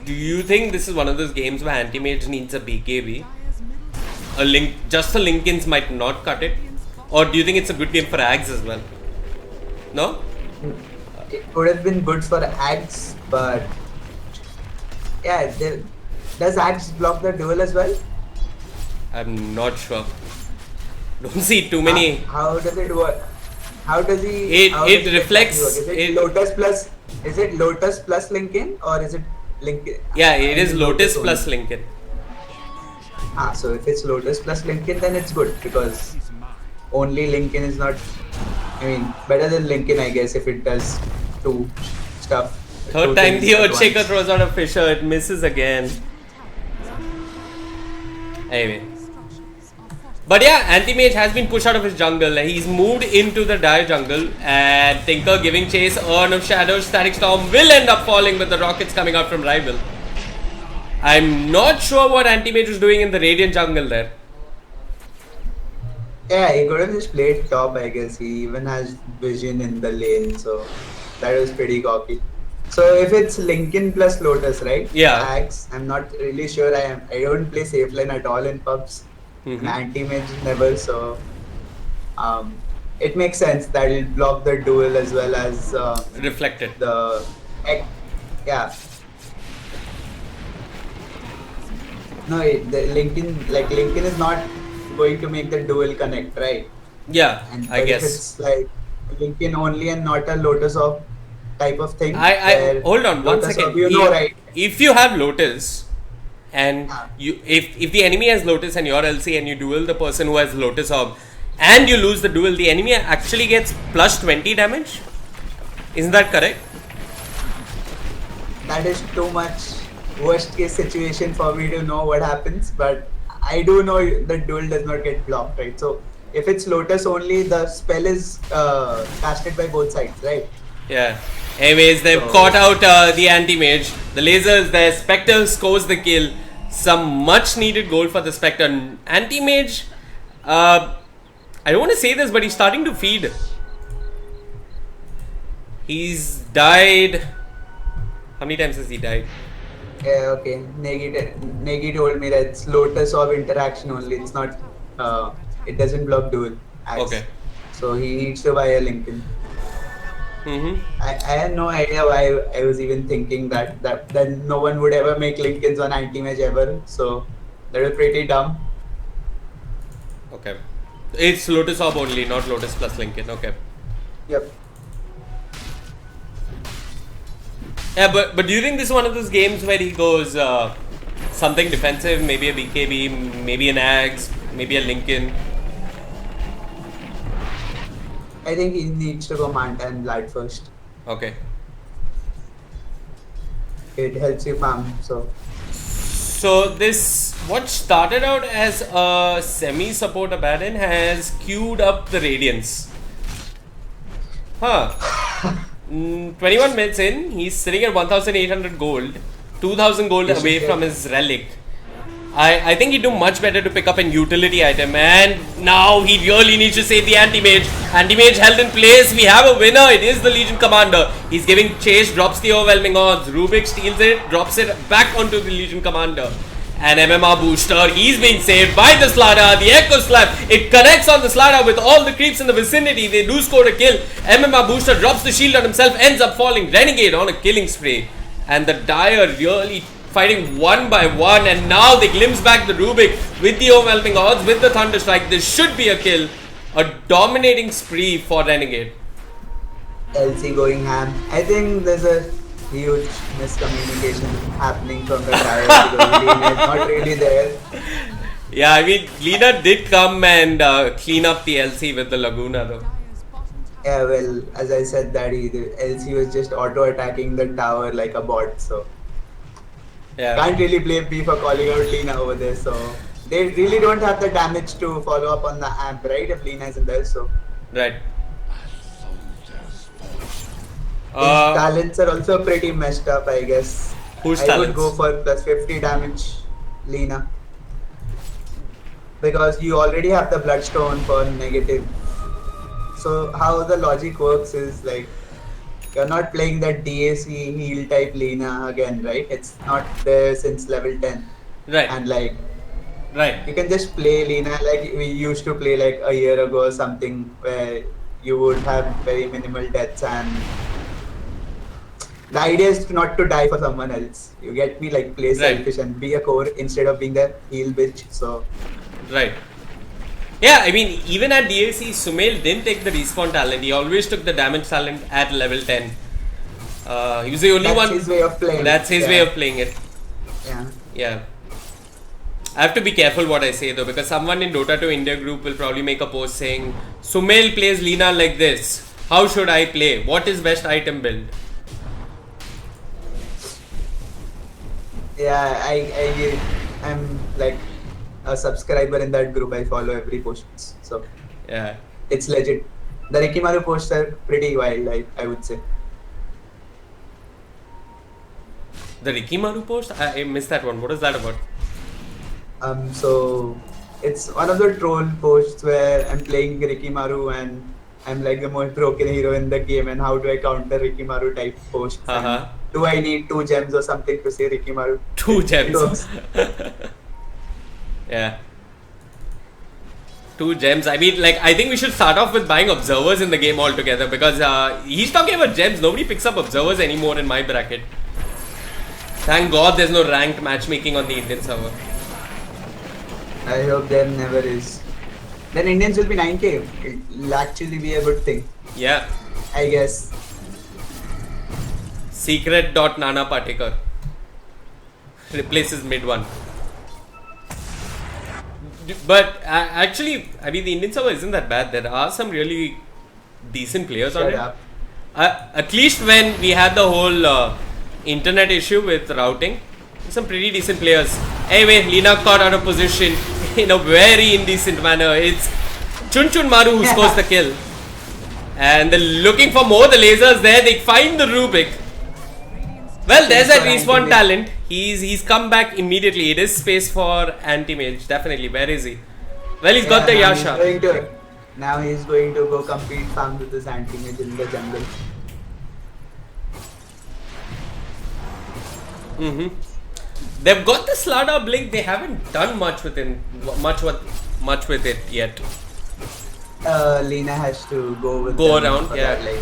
Do you think this is one of those games where Anti-Mage needs a BKB? Just the Linkins might not cut it? Or do you think it's a good game for Ags as well? No? It would have been good for Ags, but yeah, does Ags block the duel as well? I'm not sure. Don't see too many. How does it work? How does he? It reflects. Is it Lotus plus? Is it Lotus plus Lincoln or is it Lincoln? Yeah, it is Lotus plus Lincoln. So if it's Lotus plus Lincoln, then it's good because only Lincoln is not. I mean, better than Lincoln, I guess, if it does two stuff. Third time the Earthshaker throws out a Fisher, it misses again. Anyway. But yeah, Anti-Mage has been pushed out of his jungle. He's moved into the dire jungle, and Tinker giving chase. Urn of Shadows, Static Storm will end up falling with the rockets coming out from Rival. I'm not sure what Anti-Mage was doing in the Radiant jungle there. Yeah, he could have just played top, I guess. He even has vision in the lane, so that was pretty cocky. So if it's Lincoln plus Lotus, right? Yeah. Axe, I'm not really sure. I don't play safe lane at all in pubs. And anti-mage never, so it makes sense that it'll block the duel as well as Reflected. Yeah. No, the Lincoln is not going to make the duel connect, right? Yeah, And I guess. If it's like Lincoln only and not a Lotus of type of thing. I hold on one Lotus second. Orb, you know, right? If you have Lotus and if the enemy has Lotus and you're LC and you duel the person who has Lotus Orb and you lose the duel, the enemy actually gets plus 20 damage. Isn't that correct? That is too much worst case situation for me to know what happens, but I do know the duel does not get blocked, right? So if it's Lotus only, the spell is casted by both sides, right? Yeah. Anyways, they've caught out the anti-mage. The lasers, the Spectre scores the kill. Some much needed gold for the Spectre. Anti-mage, I don't want to say this, but he's starting to feed. He's died. How many times has he died? Yeah, okay. Negi told me that it's Lotus Orb interaction only. It's not, it doesn't block duel. Okay. So he needs to buy a Lincoln. I had no idea why I was even thinking that no one would ever make Lincolns on anti-mage ever. So that was pretty dumb. Okay. It's Lotus Orb only, not Lotus plus Lincoln. Okay. Yep. Yeah, but do you think this is one of those games where he goes something defensive, maybe a BKB, maybe an Axe, maybe a Lincoln? I think he needs to go Manta and Blood first. Okay. It helps you farm, so. So this, what started out as a semi-support Abaddon has queued up the Radiance. Huh. 21 minutes in, he's sitting at 1,800 gold, 2,000 gold away from his relic. I think he'd do much better to pick up an utility item, and now he really needs to save the anti-mage. Anti-mage held in place. We have a winner. It is the Legion Commander. He's giving chase, drops the overwhelming odds. Rubik steals it, drops it back onto the Legion Commander. An MMR booster. He's being saved by the Slada. The Echo Slap. It connects on the Slada with all the creeps in the vicinity. They do score a kill. MMR booster drops the shield on himself, ends up falling. Renegade on a killing spree. And the Dire really fighting one by one, and now they glimpse back the Rubik with the overwhelming odds, with the Thunder Strike. This should be a kill. A dominating spree for Renegade. LC going ham. I think there's a huge miscommunication happening from the Dire because Lina is not really there. Yeah, I mean, Lina did come and clean up the LC with the Laguna though. Yeah, well, as I said that the LC was just auto-attacking the tower like a bot, so. Yeah. Can't really blame me for calling out Lina over there, so they really don't have the damage to follow up on the amp, right? If Lina isn't there, so. Right. His talents are also pretty messed up, I guess. Whose I talents? would go for plus 50 damage, Lina. Because you already have the Bloodstone for negative. So how the logic works is like, you're not playing that DAC heal type Lina again, right? It's not there since level 10. Right. And like, right. you can just play Lina like we used to play like a year ago or something, where you would have very minimal deaths, and the idea is not to die for someone else. You get me? Like, play selfish and be a core instead of being the heal bitch. So. Right. Yeah, I mean, even at DAC, Sumail didn't take the respawn talent. He always took the damage talent at level 10. He was the only one. That's his way of playing. That's his way of playing it. Yeah. Yeah. I have to be careful what I say though, because someone in Dota2 India group will probably make a post saying, Sumail plays Lina like this. How should I play? What is best item build? Yeah, I'm like a subscriber in that group. I follow every post, so yeah, it's legit. The Rikimaru posts are pretty wild, I would say. The Rikimaru post? I missed that one. What is that about? So it's one of the troll posts where I'm playing Rikimaru and I'm like the most broken hero in the game, and how do I counter Rikimaru type posts? And do I need 2 gems or something to say Rikimaru? 2 gems. Yeah. 2 gems. I mean, like, I think we should start off with buying observers in the game altogether, because he's talking about gems. Nobody picks up observers anymore in my bracket. Thank God there's no ranked matchmaking on the Indian server. I hope there never is. Then Indians will be 9k. It'll actually be a good thing. Yeah. I guess. Secret.Nana Patekar replaces mid one. But actually, I mean, the Indian server isn't that bad. There are some really decent players on it. At least when we had the whole internet issue with routing, some pretty decent players. Anyway, Lina caught out of position in a very indecent manner. It's Chun Chun Maru who scores the kill. And they're looking for more. The lasers there. They find the Rubik. Well, there's that respawn talent. He's come back immediately. It is space for anti-mage. Definitely. Where is he? Well, he's got the Yasha. Now he's going to go compete farm with this anti-mage in the jungle. They've got the Slada Blink. They haven't done much with it yet. Lina has to go with around. Yeah. Like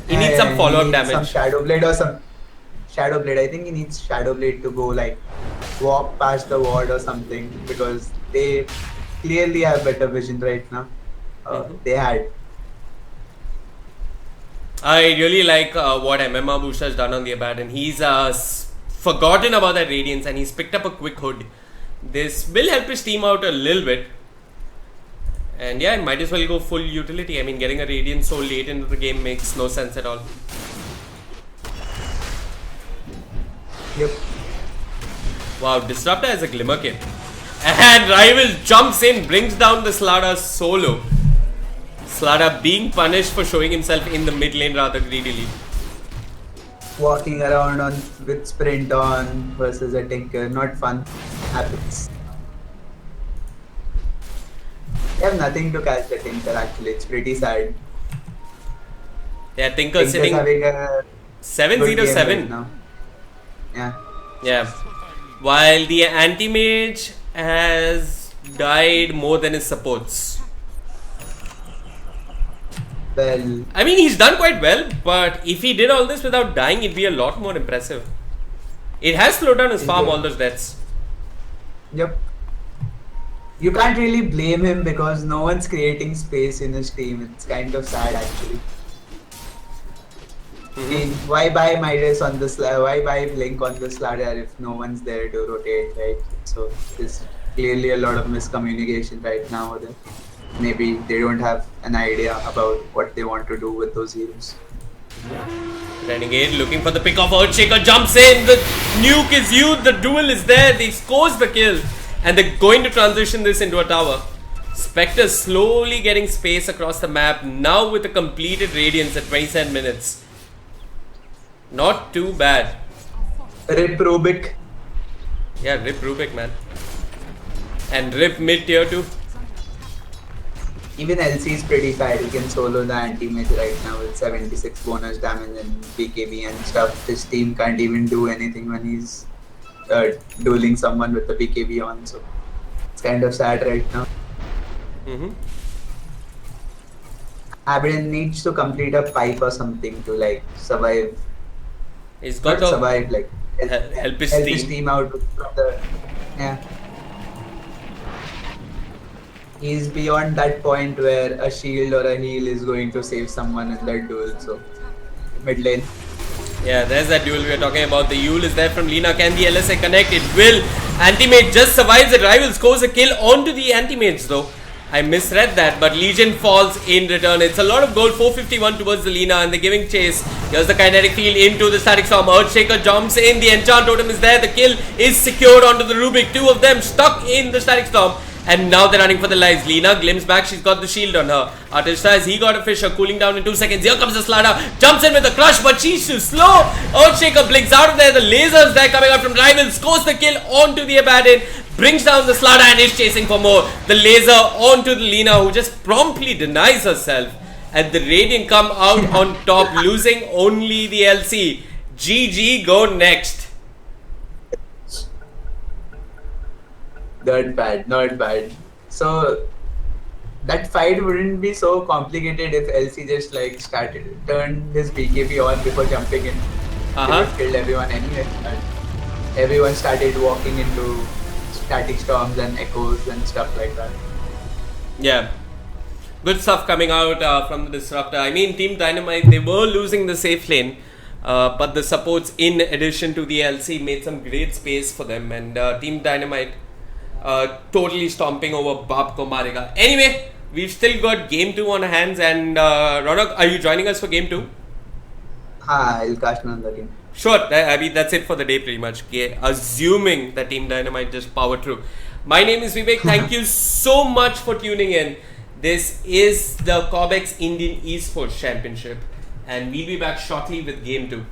he needs some follow-up damage. Some Shadow Blade or some Shadow Blade. I think he needs Shadow Blade to go like walk past the ward or something, because they clearly have better vision right now. They had. I really like what MMR Booster has done on the Abaddon. He's forgotten about that Radiance and he's picked up a quick hood. This will help his team out a little bit. And yeah, might as well go full utility. I mean, getting a Radiance so late into the game makes no sense at all. Yep. Wow, Disruptor has a Glimmer Cape. And Rival jumps in, brings down the Slada solo. Slada being punished for showing himself in the mid lane rather greedily. Walking around with sprint on versus a Tinker, not fun. Happens. They have nothing to catch the Tinker actually, it's pretty sad. Yeah, Tinker sitting having a 7-0-7 right now. Yeah. Yeah. While the anti-mage has died more than his supports. Well, I mean, he's done quite well, but if he did all this without dying, it'd be a lot more impressive. It has slowed down his farm, all those deaths. Yep. You can't really blame him because no one's creating space in his team. It's kind of sad actually. I mean, why buy Midas on this? Why buy Blink on this ladder if no one's there to rotate, right? So there's clearly a lot of miscommunication right now. Maybe they don't have an idea about what they want to do with those heroes. Renegade looking for the pick of Earthshaker, jumps in, the nuke is used, the duel is there, they scores the kill, and they're going to transition this into a tower. Spectre slowly getting space across the map, now with a completed Radiance at 27 minutes. Not too bad. Rip Rubik. Yeah, rip Rubik, man. And rip mid tier 2. Even LC is pretty fat. He can solo the anti-mage right now with 76 bonus damage and BKB and stuff. His team can't even do anything when he's dueling someone with the BKB on. So it's kind of sad right now. Abaddon needs to complete a pipe or something to like survive. He's got to survive, like help his team out from the He's beyond that point where a shield or a heal is going to save someone in that duel. So mid lane. Yeah, there's that duel we were talking about. The Yule is there from Lina. Can the LSA connect? It will. Anti-mage just survives it. Rival scores a kill onto the anti-mage though. I misread that, but Legion falls in return. It's a lot of gold, 451 towards the Lina, and they're giving chase. Here's the kinetic field into the static storm. Earthshaker jumps in. The enchant totem is there. The kill is secured onto the Rubik. Two of them stuck in the static storm. And now they're running for the lives. Lina glimpses back. She's got the shield on her. Artista as he got a Fisher cooling down in 2 seconds. Here comes the Slada. Jumps in with a crush, but she's too slow. Earthshaker blinks out of there. The lasers there coming out from Rival. Scores the kill onto the Abaddon. Brings down the Slada and is chasing for more. The laser onto the Lina, who just promptly denies herself. And the Radiant come out on top, losing only the LC. GG, go next. Not bad, not bad. So that fight wouldn't be so complicated if LC just like turned his BKB on before jumping in. He would have killed everyone anyway. And everyone started walking into static storms and echoes and stuff like that. Yeah. Good stuff coming out from the Disruptor. I mean, Team Dynamite, they were losing the safe lane. But the supports in addition to the LC made some great space for them. And Team Dynamite totally stomping over Baap Marega. Anyway, we've still got game 2 on our hands. And Ronak, are you joining us for game 2? I'll cast on the team. Sure, I mean that's it for the day pretty much. Okay. Assuming that Team Dynamite just power through. My name is Vivek. Thank you so much for tuning in. This is the Cobx Indian Esports Championship. And we'll be back shortly with game 2.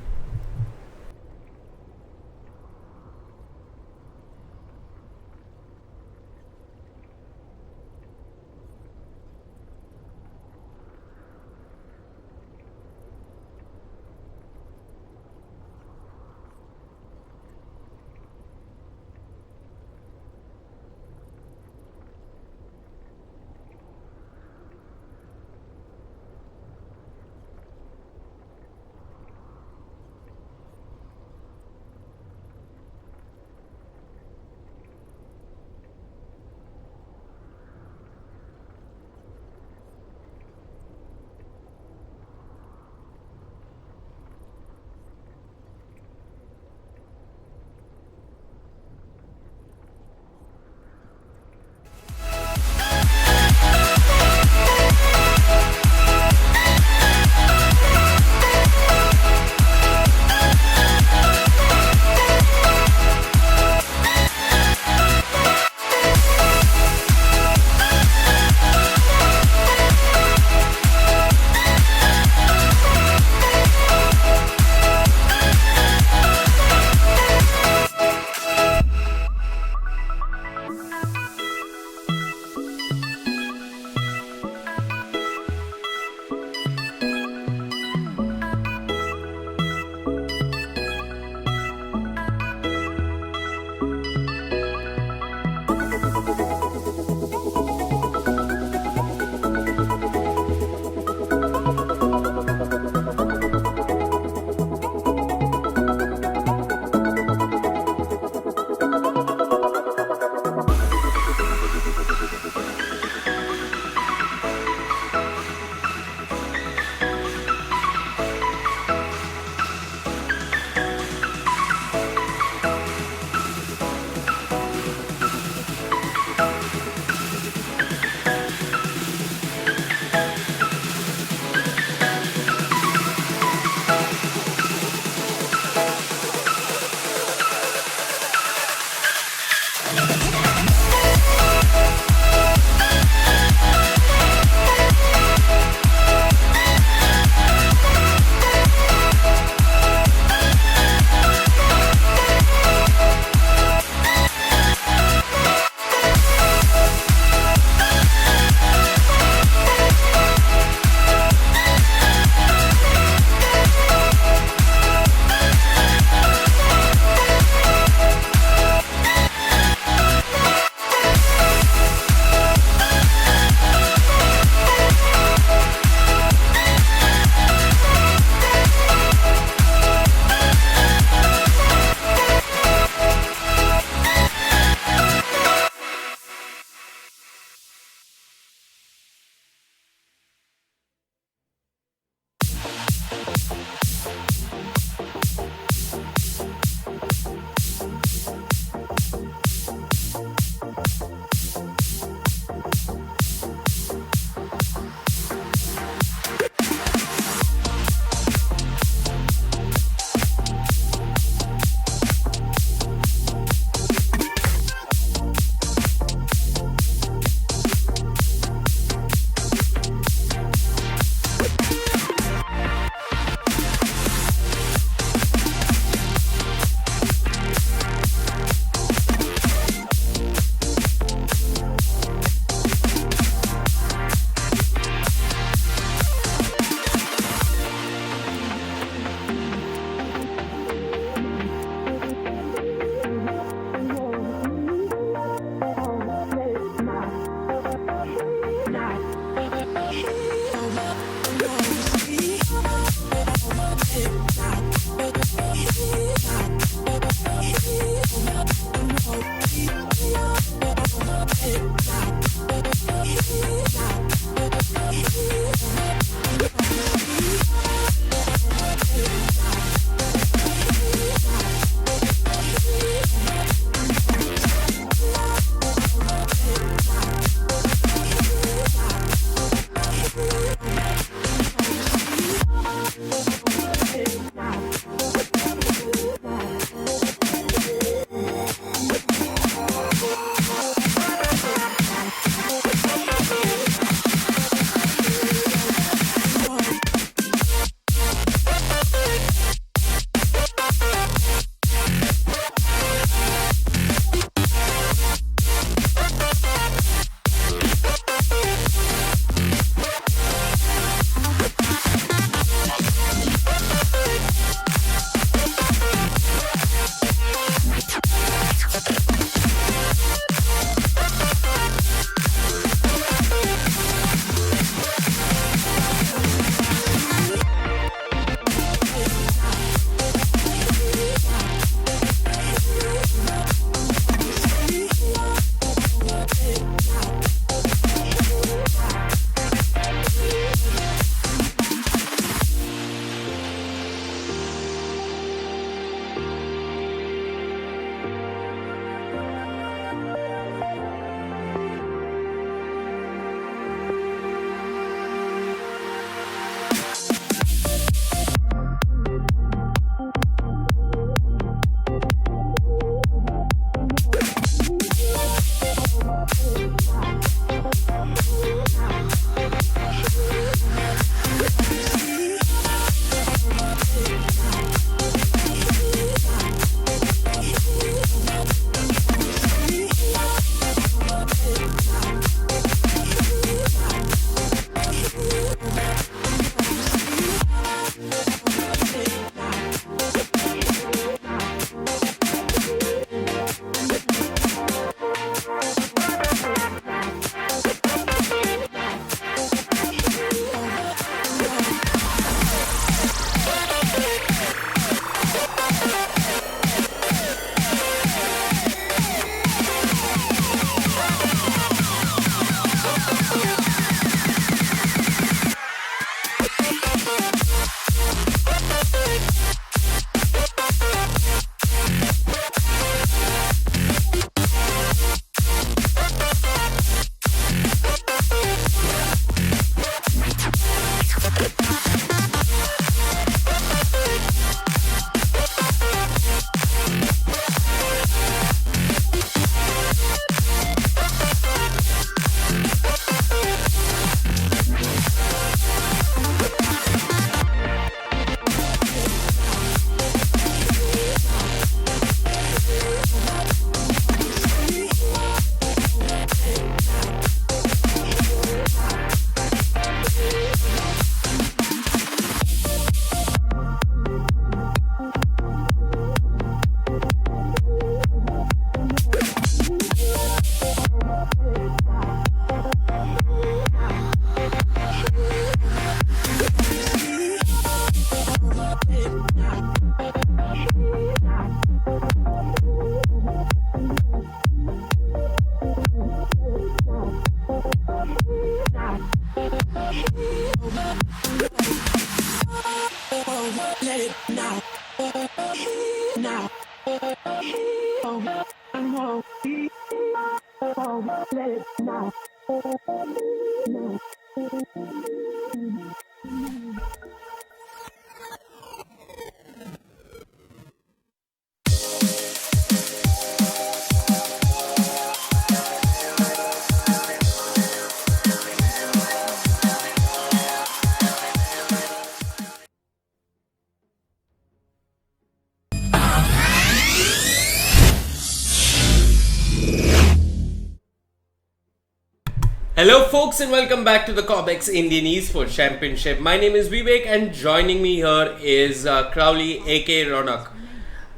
Hello folks and welcome back to the Cobx Indian Esports Championship. My name is Vivek and joining me here is Crowley aka Ronak.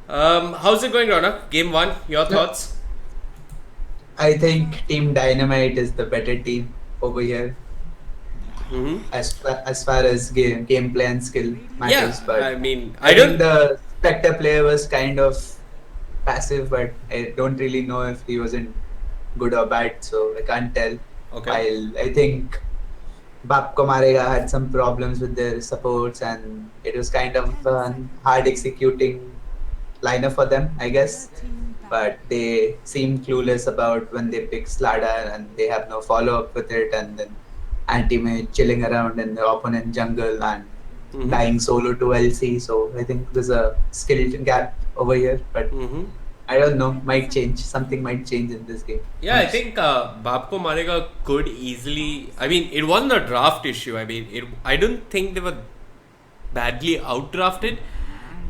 How's it going, Ronak? Game 1, your thoughts? I think Team Dynamite is the better team over here. as far as gameplay and skill matters. Yeah, But I mean, I think the Spectre player was kind of passive, but I don't really know if he wasn't good or bad, so I can't tell. Okay. While I think Baap Marega had some problems with their supports, and it was kind of hard executing liner for them, I guess. But they seem clueless about when they pick Slada and they have no follow up with it, and then anti-mage chilling around in the opponent jungle and dying solo to LC. So I think there's a skill gap over here, but I don't know, might change. Something might change in this game. Yeah, I think Baap Marega could easily. I mean, it wasn't a draft issue. I mean, I don't think they were badly outdrafted.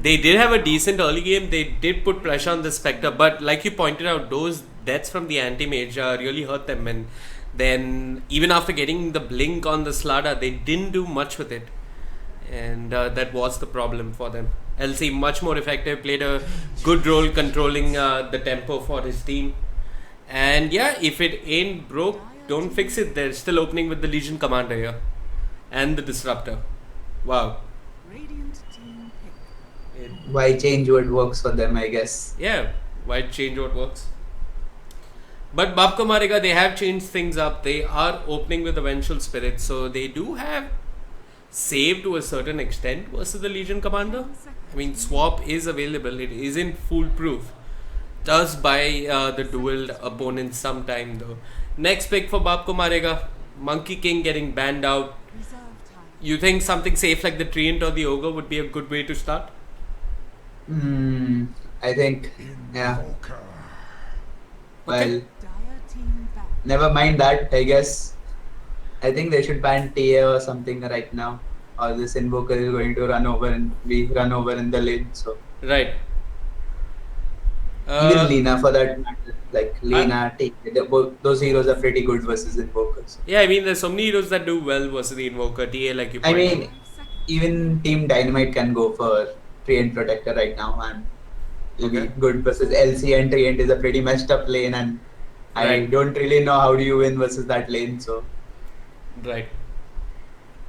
They did have a decent early game. They did put pressure on the Spectre, but like you pointed out, those deaths from the anti-mage really hurt them. And then even after getting the blink on the Slada, they didn't do much with it, and that was the problem for them. LC much more effective, played a good role controlling the tempo for his team. And yeah, if it ain't broke, don't fix it. They're still opening with the Legion Commander here and the Disruptor. Wow. Why change what works for them, I guess. Yeah, why change what works? But Baap Marega, they have changed things up. They are opening with the Vengeful Spirit, so they do have save to a certain extent versus the Legion Commander. I mean, swap is available. It isn't foolproof. Does buy the dual opponent some time though. Next pick for Baap Marega, Monkey King getting banned out. You think something safe like the Treant or the Ogre would be a good way to start? I think, yeah. Well, never mind that, I guess. I think they should ban TA or something right now, or this Invoker is going to run over and be run over in the lane. So right. Even Lina for that matter, like Lina, TA, those heroes are pretty good versus Invokers. Yeah, I mean, there's so many heroes that do well versus the Invoker. TA, like you pointed. I mean, even Team Dynamite can go for Treant Protector right now, and it'll be good versus LC, and Treant is a pretty messed up lane, and I don't really know how do you win versus that lane. So right.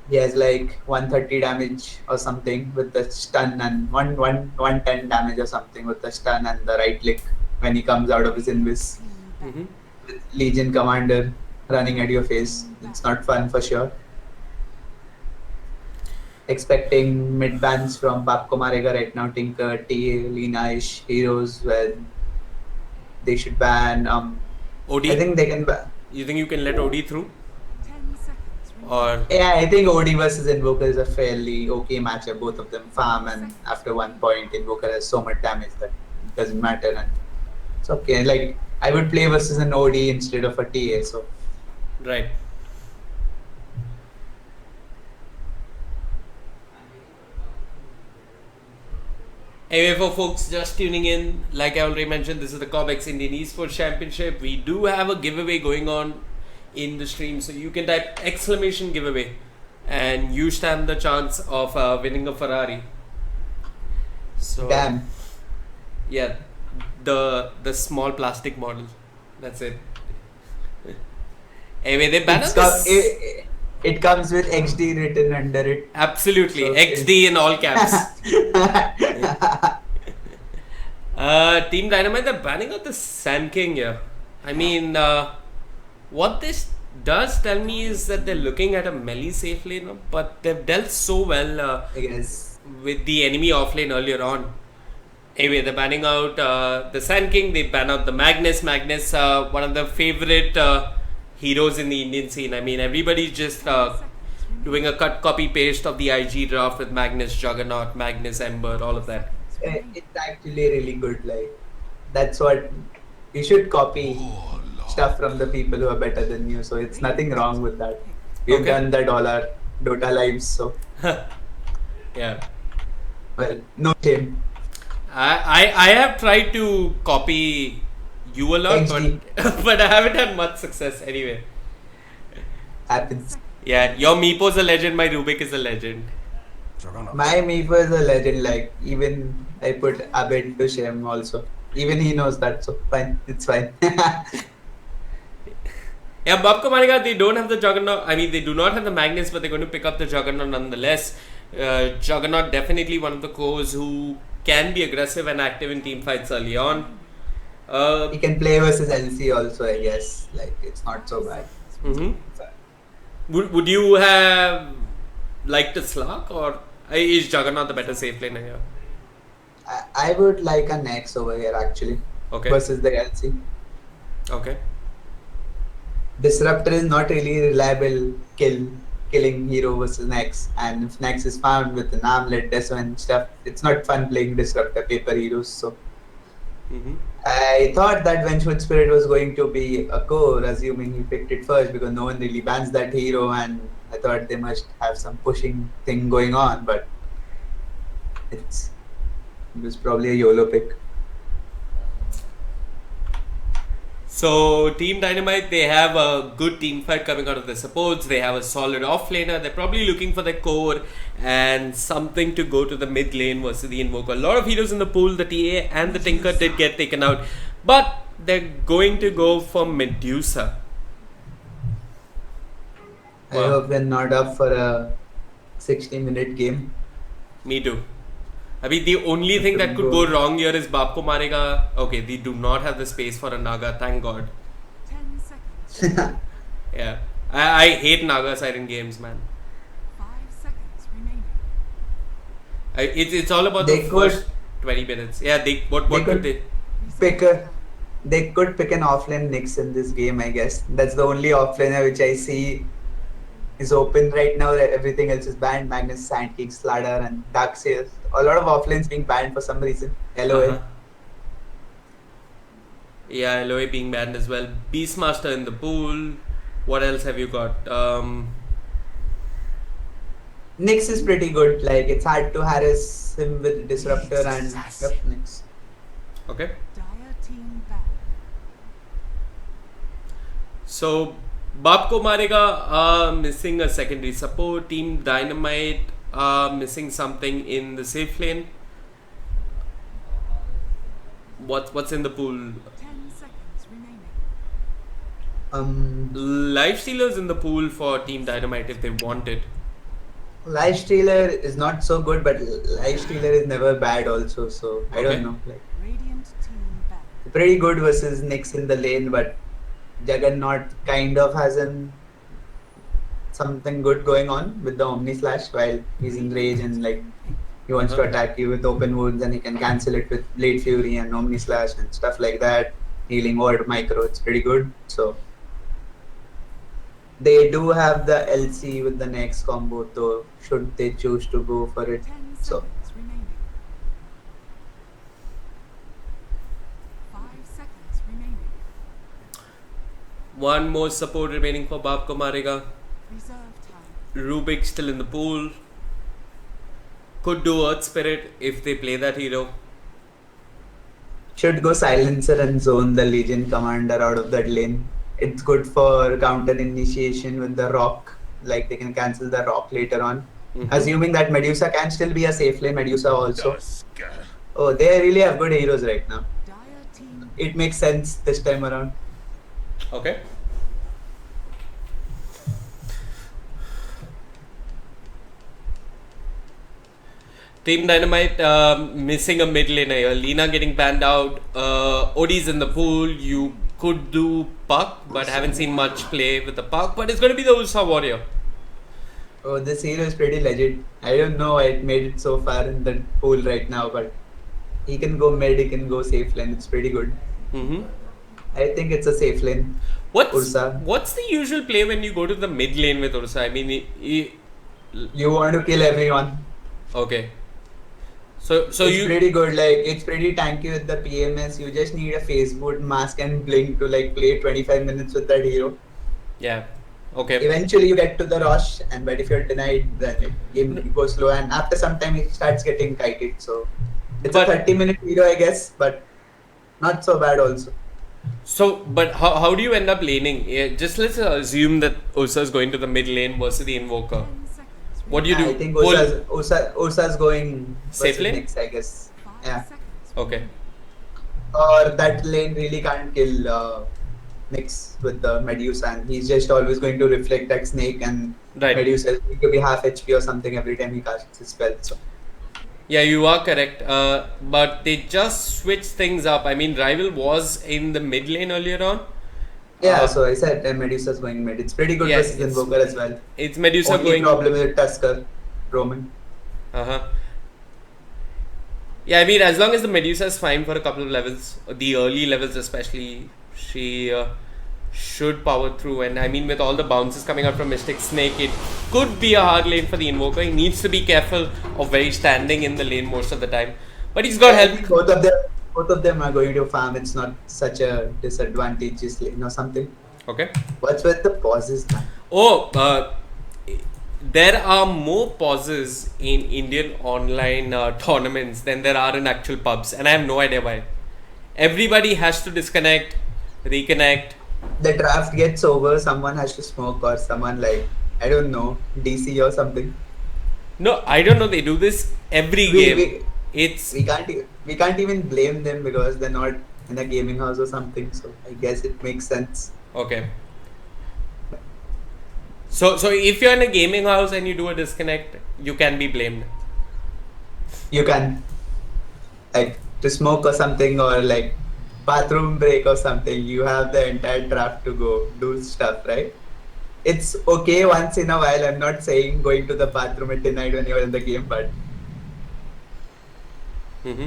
He has like 130 damage or something with the stun, and 110 damage or something with the stun and the right click when he comes out of his invis. With Legion Commander running at your face. It's not fun for sure. Expecting mid bans from Baap Marega right now, Tinker, TA, Lina-ish heroes where they should ban OD? I think they can ban. You think you can let OD through? Or yeah, I think OD versus Invoker is a fairly okay matchup. Both of them farm, and after one point, Invoker has so much damage that it doesn't matter, and it's okay. Like I would play versus an OD instead of a TA. So right. Anyway, for folks just tuning in, like I already mentioned, this is the Cobx Indian Esports Championship. We do have a giveaway going on in the stream, so you can type exclamation giveaway and you stand the chance of winning a Ferrari. So damn. Yeah, the small plastic model. That's it. Anyway, they banned this. It comes with XD written under it. Absolutely, so XD in all caps. Team Dynamite, they're banning out the Sand King here. I mean, what this does tell me is that they're looking at a melee safe lane, but they've dealt so well I guess with the enemy offlane earlier on. Anyway, they're banning out the Sand King, they ban out the Magnus. Magnus, one of the favorite heroes in the Indian scene. I mean, everybody's just doing a cut copy paste of the IG draft with Magnus, Juggernaut, Magnus, Ember, all of that. It's actually really good. Like that's what you should copy stuff from the people who are better than you. So it's nothing wrong with that. We've done that all our Dota lives. So yeah. Well, no shame. I have tried to copy you a lot, but I haven't had much success anyway. Happens. Yeah, your Meepo is a legend, my Rubik is a legend. My Meepo is a legend, like even I put Abed to shame also. Even he knows that, so fine, it's fine. Yeah, Baap ko Marega, they don't have the Juggernaut. I mean, they do not have the Magnus, but they're going to pick up the Juggernaut nonetheless. Juggernaut definitely one of the cores who can be aggressive and active in team fights early on. He can play versus LC also, I guess. Like, it's not so bad. Would you have liked a Slark, or is Juggernaut the better safe laner here? I would like a Nex over here actually. Okay. Versus the LC. Okay. Disruptor is not really reliable killing hero versus Nex, and if Nex is found with an armlet, Deso and stuff, it's not fun playing Disruptor paper heroes. So I thought that Vengeful Spirit was going to be a core, assuming he picked it first because no one really bans that hero, and I thought they must have some pushing thing going on, but it was probably a YOLO pick. So Team Dynamite, they have a good team fight coming out of the supports. They have a solid off laner. They're probably looking for their core and something to go to the mid lane versus the Invoker. A lot of heroes in the pool. The TA and the Tinker did get taken out, but they're going to go for Medusa. I hope they're not up for a 60-minute game. Me too. I mean, the only thing that could go wrong here is Baap ko Marega. Okay, they do not have the space for a Naga, thank God. 10 seconds. Yeah. I hate Naga Siren games, man. 5 seconds remaining. It's all about the first 20 minutes. Yeah, what could they? They could pick an offlane Nyx in this game, I guess. That's the only offlaner which I see is open right now. Everything else is banned. Magnus, Sandking, Sladder, and Darkseer. A lot of offlanes being banned for some reason. LOA. Yeah, LOA being banned as well. Beastmaster in the pool. What else have you got? Nyx is pretty good. Like, it's hard to harass him with Disruptor and Nyx. Okay. Dire team back. So, Baap ko Marega are missing a secondary support. Team Dynamite are missing something in the safe lane. What's in the pool? 10 seconds remaining. Lifestealer's in the pool for Team Dynamite if they want it. Lifestealer is not so good, but Lifestealer is never bad also. So I don't know. Like, Radiant team back. pretty good versus Nyx in the lane, but Juggernaut kind of has something good going on with the Omni Slash while he's in rage and like he wants to attack you with open wounds and he can cancel it with Blade Fury and Omni Slash and stuff like that. Healing word micro, it's pretty good. So they do have the LC with the next combo though, should they choose to go for it. 10 So seconds remaining. 5 seconds remaining. One more support remaining for Baap ko Marega. Reserve time. Rubik still in the pool. Could do Earth Spirit if they play that hero. should go Silencer and zone the Legion Commander out of that lane. It's good for counter initiation with the Rock. Like they can cancel the Rock later on. Assuming that Medusa can still be a safe lane, Medusa also. Oh, they really have good heroes right now. Dire team It makes sense this time around. Okay. Team Dynamite missing a mid laner here. Lina getting banned out. Odie's in the pool. You could do Puck, but haven't seen much play with the Puck. But it's going to be the Ursa Warrior. Oh, this hero is pretty legit. I don't know why it made it so far in the pool right now, but he can go mid, he can go safe lane. It's pretty good. I think it's a safe lane. What's Ursa. the usual play when you go to the mid lane with Ursa? I mean, You want to kill everyone. okay. So It's pretty good. Like it's pretty tanky with the PMS. You just need a phase boot, mask, and blink to like play 25 minutes with that hero. yeah. Okay. Eventually, you get to the rush, but if you're denied, then it game goes slow. And after some time, it starts getting kited. So it's a 30-minute hero, I guess, but not so bad also. So, but how do you end up laning? Yeah, just let's assume that Ursa is going to the mid lane versus the Invoker. 10 seconds What do you do? I think Pull- Ursa's going Safe versus lane? Nyx, I guess. 5 Yeah. seconds Okay. Or that lane really can't kill mix with the Medusa, and he's just always going to reflect that snake, and Right. Medusa is going to be half HP or something every time he casts his spell. So Yeah, you are correct. But they just switched things up. I mean, Rival was in the mid lane earlier on. yeah, so I said Medusa's going mid. It's pretty good Yes, versus it's- Invoker as well. It's Medusa Only going. problem with Tusker, Roman. Uh-huh. Yeah, I mean, as long as the Medusa is fine for a couple of levels, the early levels especially, she should power through. And I mean, with all the bounces coming out from Mystic Snake, it could be a hard lane for the Invoker. He needs to be careful of where he's standing in the lane most of the time. But he's got I help. think both of them are going to farm. It's not such a disadvantageous lane or something. Okay. What's with the pauses, man? Oh, there are more pauses in Indian online tournaments than there are in actual pubs, and I have no idea why. Everybody has to disconnect, reconnect. The draft gets over, someone has to smoke, or someone like, I don't know, DC or something. No, I don't know. They do this every We- game. we- It's We can't even blame them because they're not in a gaming house or something. So I guess it makes sense. okay. So if you're in a gaming house and you do a disconnect, you can be blamed. You can like to smoke or something, or like bathroom break or something. You have the entire draft to go do stuff, right? It's okay once in a while. I'm not saying going to the bathroom at night when you're in the game, but Mm-hmm.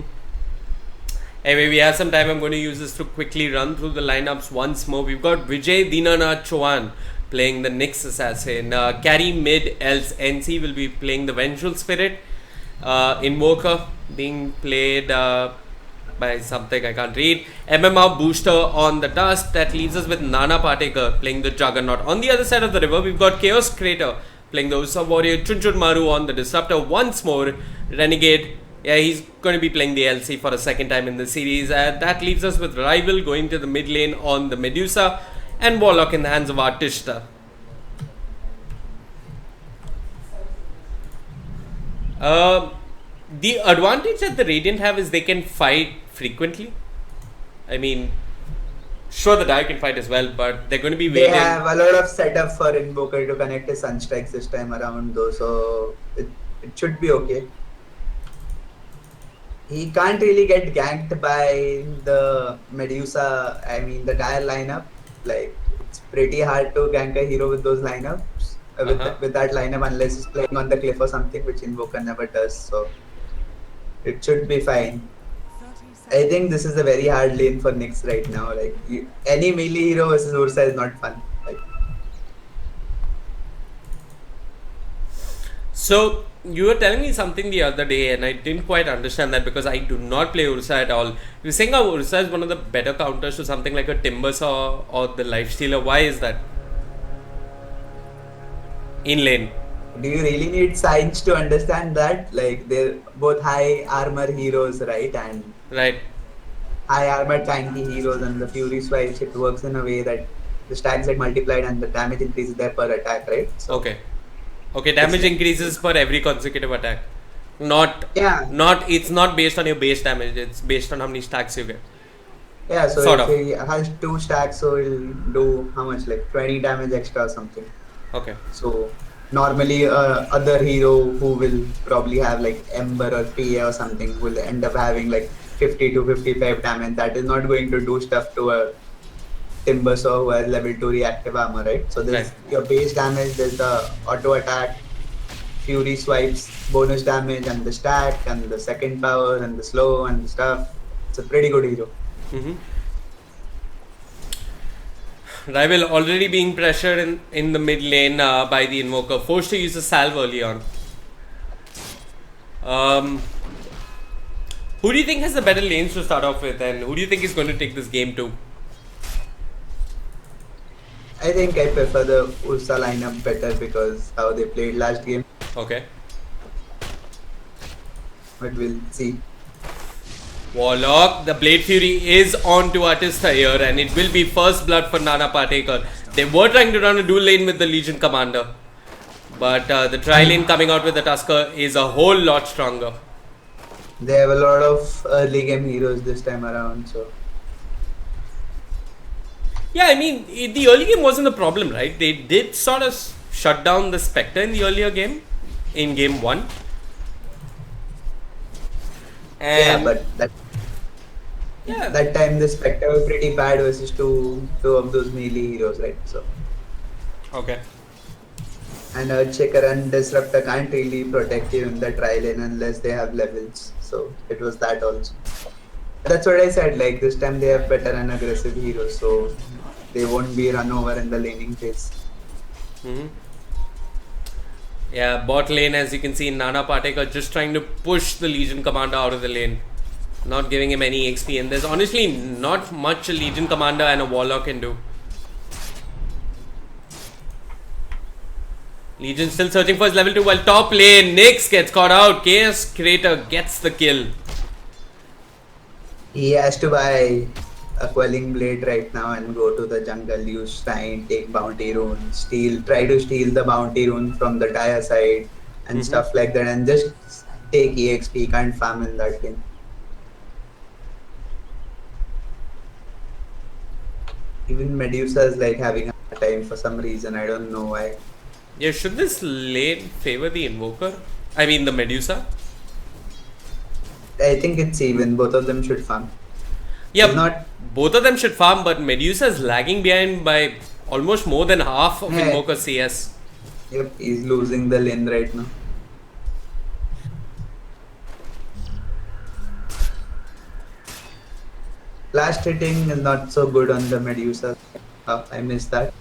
Anyway, we have some time. I'm going to use this to quickly run through the lineups once more. We've got Vijay Dinanath Chauhan playing the Nyx Assassin. Carry mid else NC will be playing the Vengeful Spirit. Invoker being played by something I can't read. MMR Booster on the Tusk. That leaves us with Nana Patekar playing the Juggernaut. On the other side of the river, we've got Chaos Crater playing the Usa Warrior. Chunchun Maru on the Disruptor. Once more, Renegade. Yeah, he's going to be playing the LC for a second time in the series. That leaves us with Rival going to the mid lane on the Medusa and Warlock in the hands of Artista. The advantage that the Radiant have is they can fight frequently. I mean, sure, the Dire can fight as well, but they're going to be they waiting. have a lot of setup for Invoker to connect his Sunstrikes this time around, though. So it should be okay. He can't really get ganked by the Medusa. I mean, the Dire lineup. Like, it's pretty hard to gank a hero with those lineups. With that lineup, unless he's playing on the cliff or something, which Invoker never does. So it should be fine. 30 I seconds. think this is a very hard lane for Nyx right now. Like, any melee hero versus Ursa is not fun. Like, So, you were telling me something the other day, and I didn't quite understand that because I do not play Ursa at all. You're saying how Ursa is one of the better counters to something like a Timbersaw or the Lifestealer. Why is that? In lane. do you really need science to understand that? Like, they're both high armor heroes, right? And Right. high armor tanky heroes, and the Fury Swipes, it works in a way that the stacks get multiplied and the damage increases there per attack, right? So, Okay. Okay, damage increases for every consecutive attack. yeah. It's not based on your base damage, it's based on how many stacks you get. Yeah, so Sort if of. he has 2 stacks, so he'll do how much? Like 20 damage extra or something. Okay. So normally other hero who will probably have like Ember or PA or something will end up having like 50 to 55 damage. That is not going to do stuff to a Timbersaw who has level 2 reactive armor, right? So there's your base damage, there's the auto attack, Fury Swipes, bonus damage, and the stack, and the second power, and the slow, and the stuff. It's a pretty good hero. Mm-hmm. Rival already being pressured in the mid lane by the Invoker, forced to use a salve early on. Who do you think has the better lanes to start off with, and who do you think is going to take this game to? I think I prefer the Ursa lineup better because how they played last game, Okay. but we'll see. Warlock, the Blade Fury is on to Artista here, and it will be first blood for Nana Patekar. They were trying to run a dual lane with the Legion Commander, but the tri lane coming out with the Tusker is a whole lot stronger. They have a lot of early game heroes this time around, so Yeah, I mean, the early game wasn't the problem, right? They did sort of shut down the Spectre in the earlier game, in game 1. Yeah, And but yeah, that time the Spectre was pretty bad versus two of those melee heroes, right? So okay. and Checker and Disruptor can't really protect you in the tri lane unless they have levels. So it was that also. That's what I said. Like this time they have better and aggressive heroes, so they won't be run over in the laning phase. Hmm. Yeah, bot lane, as you can see, Nana Patekar just trying to push the Legion Commander out of the lane, not giving him any XP. And there's honestly not much a Legion Commander and a Warlock can do. Legion still searching for his level 2 while top lane, Nyx gets caught out. Chaos Creator gets the kill. He has to buy a Quelling Blade right now and go to the jungle, use Shrine, take Bounty Rune, try to steal the Bounty Rune from the Taya side and stuff like that, and just take EXP. Can't farm in that game. Even Medusa is like having a hard time for some reason. I don't know why. Yeah, should this lane favor the Invoker? I mean the Medusa? I think it's even. Both of them should farm. Yeah, both of them should farm, but Medusa is lagging behind by almost more than half of Invoker CS. Yep, he's losing the lane right now. Last hitting is not so good on the Medusa. I missed that.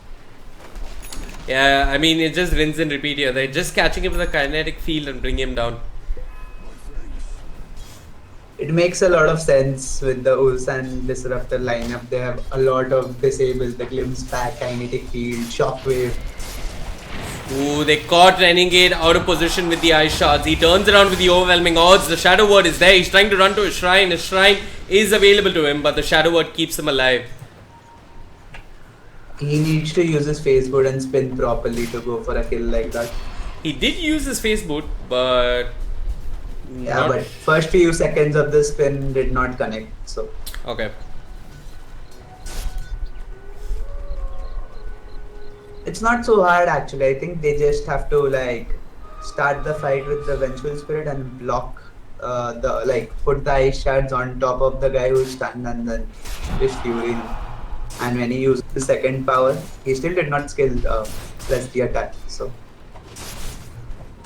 Yeah, I mean, it just rinse and repeat here. They're just catching him with a kinetic field and bring him down. It makes a lot of sense with the Ursa and Disruptor lineup. They have a lot of disable, the glimpse back, kinetic field, shockwave. Ooh, they caught Renegade out of position with the ice shards. He turns around with the overwhelming odds. The Shadow Word is there. He's trying to run to his shrine. His shrine is available to him, but the Shadow Word keeps him alive. He needs to use his phase boot and spin properly to go for a kill like that. He did use his phase boot, but... Yeah, but first few seconds of the spin did not connect, so... Okay. It's not so hard actually. I think they just have to like start the fight with the Vengeful Spirit and block put the ice shards on top of the guy who's stunned and then just Fury. And when he used the second power, he still did not skill press the attack, so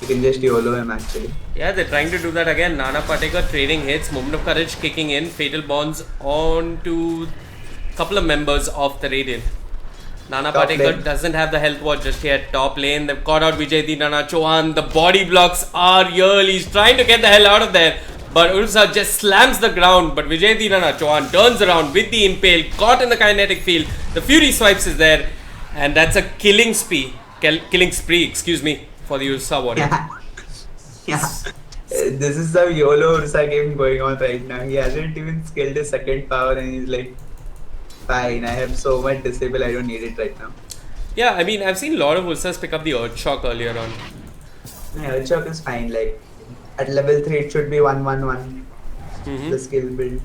you can just YOLO him actually. Yeah, they're trying to do that again. Nana Patekar trading hits, Moment of Courage kicking in, Fatal Bonds on to a couple of members of the Radiant. Nana Patekar doesn't have the health ward just yet. Top lane, they've caught out Vijay Dinana Chauhan. The body blocks are real. He's trying to get the hell out of there. But Ursa just slams the ground. But Vijay Dinana Chauhan turns around with the impale, caught in the kinetic field. The Fury swipes is there. And that's a killing spree, excuse me, for the Ursa warrior. Yeah. This is the YOLO Ursa game going on right now. He hasn't even skilled his second power and he's like, fine, I have so much disable, I don't need it right now. Yeah, I mean, I've seen a lot of Ursas pick up the Earth Shock earlier on. Yeah, Earth Shock is fine, like at level 3 it should be 1-1-1, the skill build.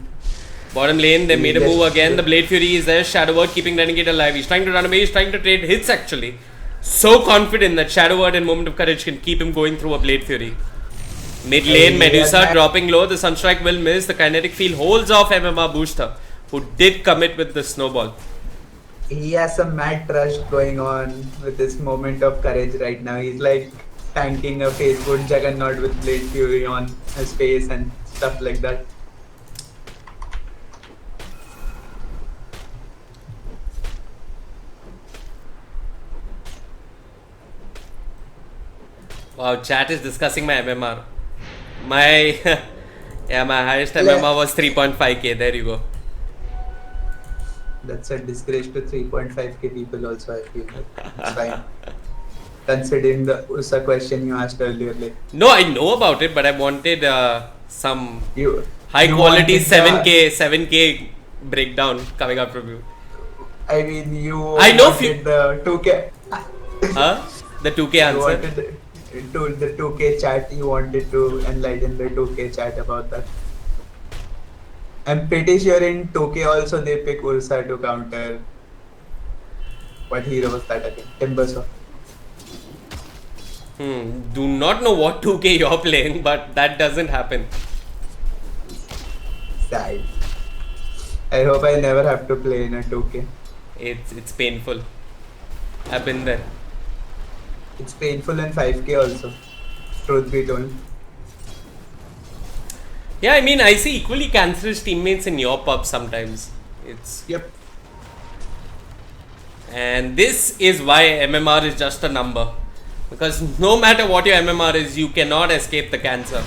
Bottom lane, they made a move again. The Blade Fury is there. Shadow Word keeping Renegade alive. He's trying to run away. He's trying to trade hits actually. So confident that Shadow Word and Moment of Courage can keep him going through a Blade Fury. Mid lane, Medusa dropping low. The Sunstrike will miss. The Kinetic Field holds off MMR Booster, who did commit with the snowball. He has some mad trust going on with this Moment of Courage right now. He's like tanking a Facebook Juggernaut with Blade Fury on his face and stuff like that. Wow, chat is discussing my MMR. My my highest MMR was 3.5k. There you go. That's a disgrace to 3.5k people also, I feel like. It's fine. Considering the USA question you asked earlier, like... No, I know about it, but I wanted some high you quality 7k breakdown coming up from you. I mean, you I know wanted the 2k... The 2k answer. The 2k chat, you wanted to enlighten the 2k chat about that. I'm pretty sure in 2k also they pick Ursa to counter What hero was that again? Timbersaw. Do not know what 2K you're playing, but that doesn't happen. Sad. I hope I never have to play in a 2K. It's painful. I've been there. It's painful in 5K also. Truth be told. Yeah, I mean, I see equally cancerous teammates in your pub sometimes. Yep. And this is why MMR is just a number. Because no matter what your MMR is, you cannot escape the cancer.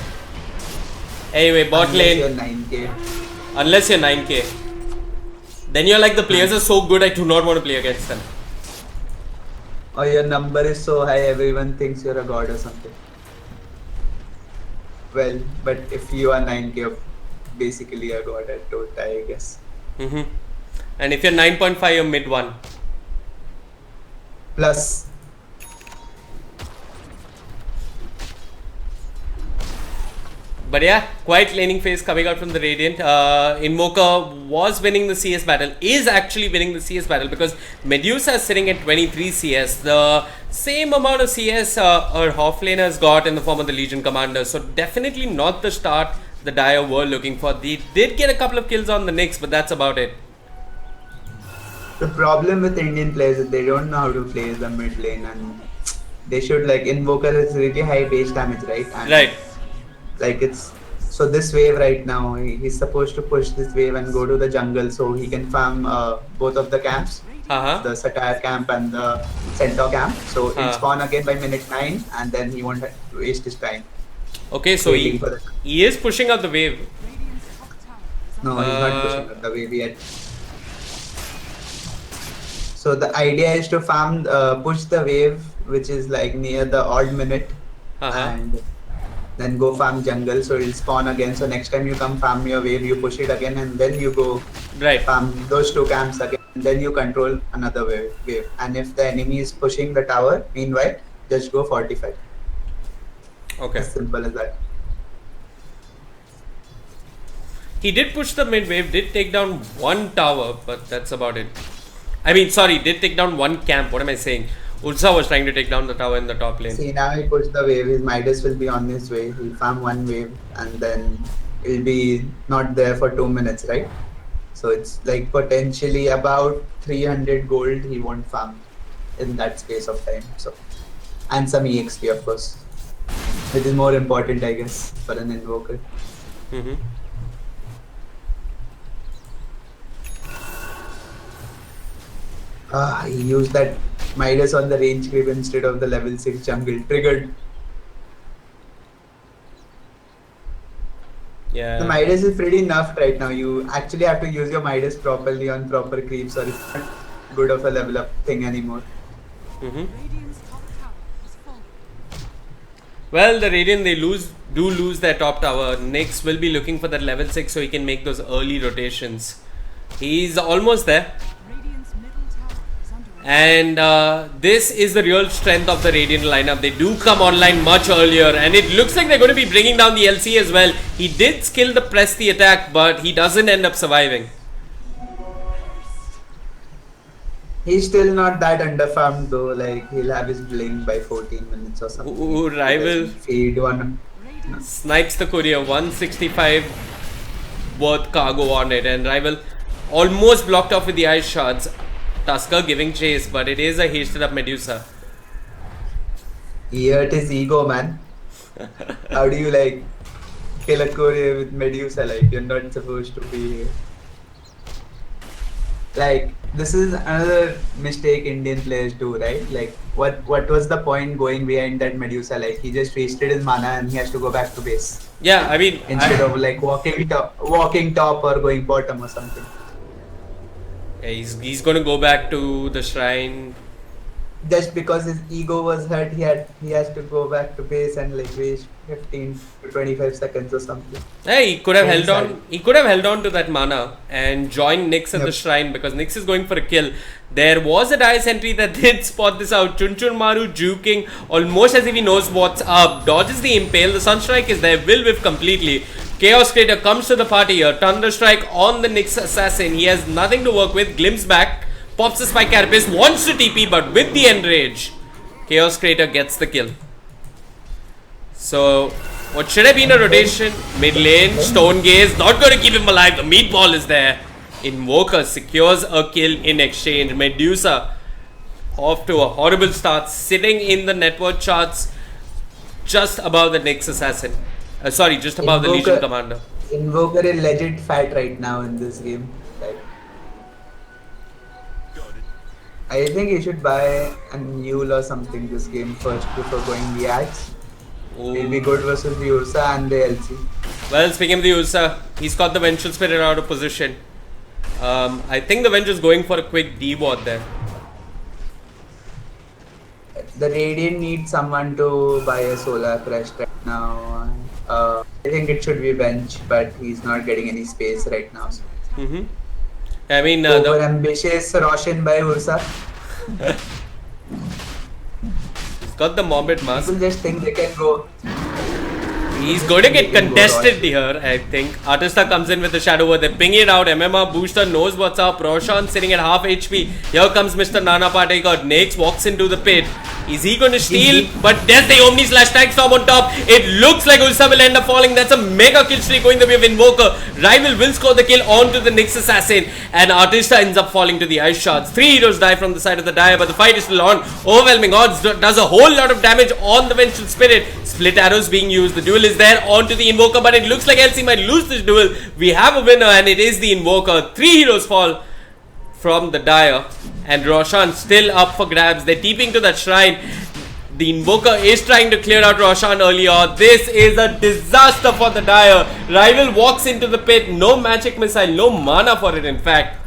Anyway, bot lane. Unless you're 9K. Unless you're 9K. Then you're like, the players are so good, I do not want to play against them. Or your number is so high, everyone thinks you're a god or something. Well, but if you are 9K, you're basically a god at Dota, I guess. And if you're 9.5, you're mid 1. Plus. But yeah, quite laning phase coming out from the Radiant. Invoker was winning the CS battle, is actually winning the CS battle because Medusa is sitting at 23 CS. The same amount of CS our offlaners got in the form of the Legion Commander. So definitely not the start the Dire were looking for. They did get a couple of kills on the Nyx, but that's about it. The problem with Indian players is they don't know how to play the mid lane, and they should, like, Invoker is really high base damage, right? And right. Like, it's so this wave right now, he's supposed to push this wave and go to the jungle so he can farm both of the camps, the Satire camp and the Centaur camp. So he'll spawn again by minute 9 and then he won't waste his time. Okay, so he is pushing out the wave. No, he's not pushing out the wave yet. So the idea is to farm, push the wave, which is like near the odd minute, and then go farm jungle, so it'll spawn again. So next time you come farm your wave, you push it again, and then you go farm those 2 camps again, and then you control another wave. And if the enemy is pushing the tower, meanwhile, just go 45. Okay. As simple as that. He did push the mid wave, did take down 1 tower, but that's about it. I mean, sorry, did take down 1 camp. What am I saying? Ursa was trying to take down the tower in the top lane. See, now he pushed the wave. His Midas will be on his way. He'll farm 1 wave and then he'll be not there for 2 minutes, right? So it's like potentially about 300 gold he won't farm in that space of time. So, and some EXP, of course, which is more important, I guess, for an invoker. He used that Midas on the range creep instead of the level 6 jungle. Triggered. Yeah. The Midas is pretty nuffed right now. You actually have to use your Midas properly on proper creeps, or it's not good of a level up thing anymore. Well, the Radiant, they do lose their top tower. Nyx will be looking for that level 6 so he can make those early rotations. He's almost there. And this is the real strength of the Radiant lineup. They do come online much earlier, and it looks like they're going to be bringing down the LC as well. He did skill the press the attack, but he doesn't end up surviving. He's still not that underfarmed though. Like, he'll have his blink by 14 minutes or something. Ooh, rival feed one. snipes the courier. 165 worth cargo on it, and rival almost blocked off with the ice shards. Tusker giving chase, but it is a hasted up Medusa. He hurt his ego, man. How do you, like, kill a courier with Medusa? Like, you're not supposed to be here. Like, this is another mistake Indian players do, right? Like, what was the point going behind that Medusa? Like, he just wasted his mana and he has to go back to base. Yeah, I mean, instead of like walking top or going bottom or something. Yeah, he's going to go back to the shrine. Just because his ego was hurt, he has to go back to base and like waste 15 to 25 seconds or something. Hey, he could have held on. He could have held on to that mana and joined Nyx at the shrine, because Nyx is going for a kill. There was a Dire sentry that did spot this out. Chunchur Maru juking almost as if he knows what's up. Dodges the impale. The Sunstrike is there. Will whiff completely. Chaos Creator comes to the party here. Thunderstrike on the Nyx assassin. He has nothing to work with. Glimpse back. Pops the spike. Carapace wants to TP, but with the enrage, Chaos Creator gets the kill. So, what should have been a rotation? Mid lane, Stone Gaze, not going to keep him alive. The meatball is there. Invoker secures a kill in exchange. Medusa off to a horrible start, sitting in the net worth charts just above the Nyx Assassin. Sorry, just above the Legion Commander. Invoker is legit fat right now in this game. Like, I think he should buy a mule or something this game first before going the axe. It'll be good versus the Ursa and the LC. Well, speaking of the Ursa, he's got the Vengeful Spirit out of position. I think the Venge is going for a quick D-ward there. The Radiant needs someone to buy a Solar Crest right now. I think it should be Venge, but he's not getting any space right now. So. I mean, ambitious Roshan by Ursa. He's got the Morbid Mask. People just think they can go. He's going to get contested here, I think. Artista comes in with the Shadow Word. They ping it out. MMR Booster knows what's up. Roshan sitting at half HP. Here comes Mr. Nana Patekar. Nyx walks into the pit. Is he going to steal? But there's the Omni Slash Tag Storm on top. It looks like Ursa will end up falling. That's a mega kill streak going the way of Invoker. Rival will score the kill onto the Nyx Assassin. And Artista ends up falling to the Ice Shards. 3 heroes die from the side of the Dire, but the fight is still on. Overwhelming odds does a whole lot of damage on the Vengeful Spirit. Split arrows being used. The duel is there onto the Invoker, but it looks like LC might lose this duel. We have a winner, and it is the Invoker. 3 heroes fall from the Dire, and Roshan still up for grabs. They're TPing to that shrine. The Invoker is trying to clear out Roshan earlier. This is a disaster for the Dire. Rival walks into the pit. No magic missile, no mana for it, in fact.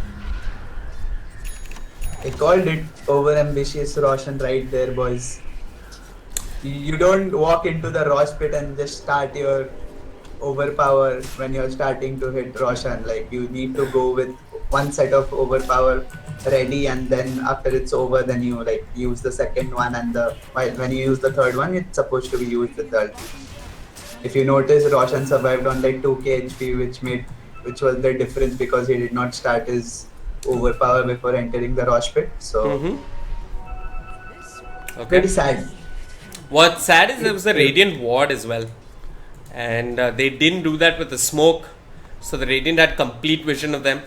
I called it over ambitious Roshan right there, boys. You don't walk into the Rosh pit and just start your overpower when you're starting to hit Roshan. Like, you need to go with one set of overpower ready, and then after it's over, then you like use the second one, and when you use the third one, it's supposed to be used with the ulti. If you notice, Roshan survived on like 2k HP, which was the difference because he did not start his overpower before entering the Rosh pit. So pretty sad. What's sad is there was a Radiant Ward as well, and they didn't do that with the smoke, so the Radiant had complete vision of them.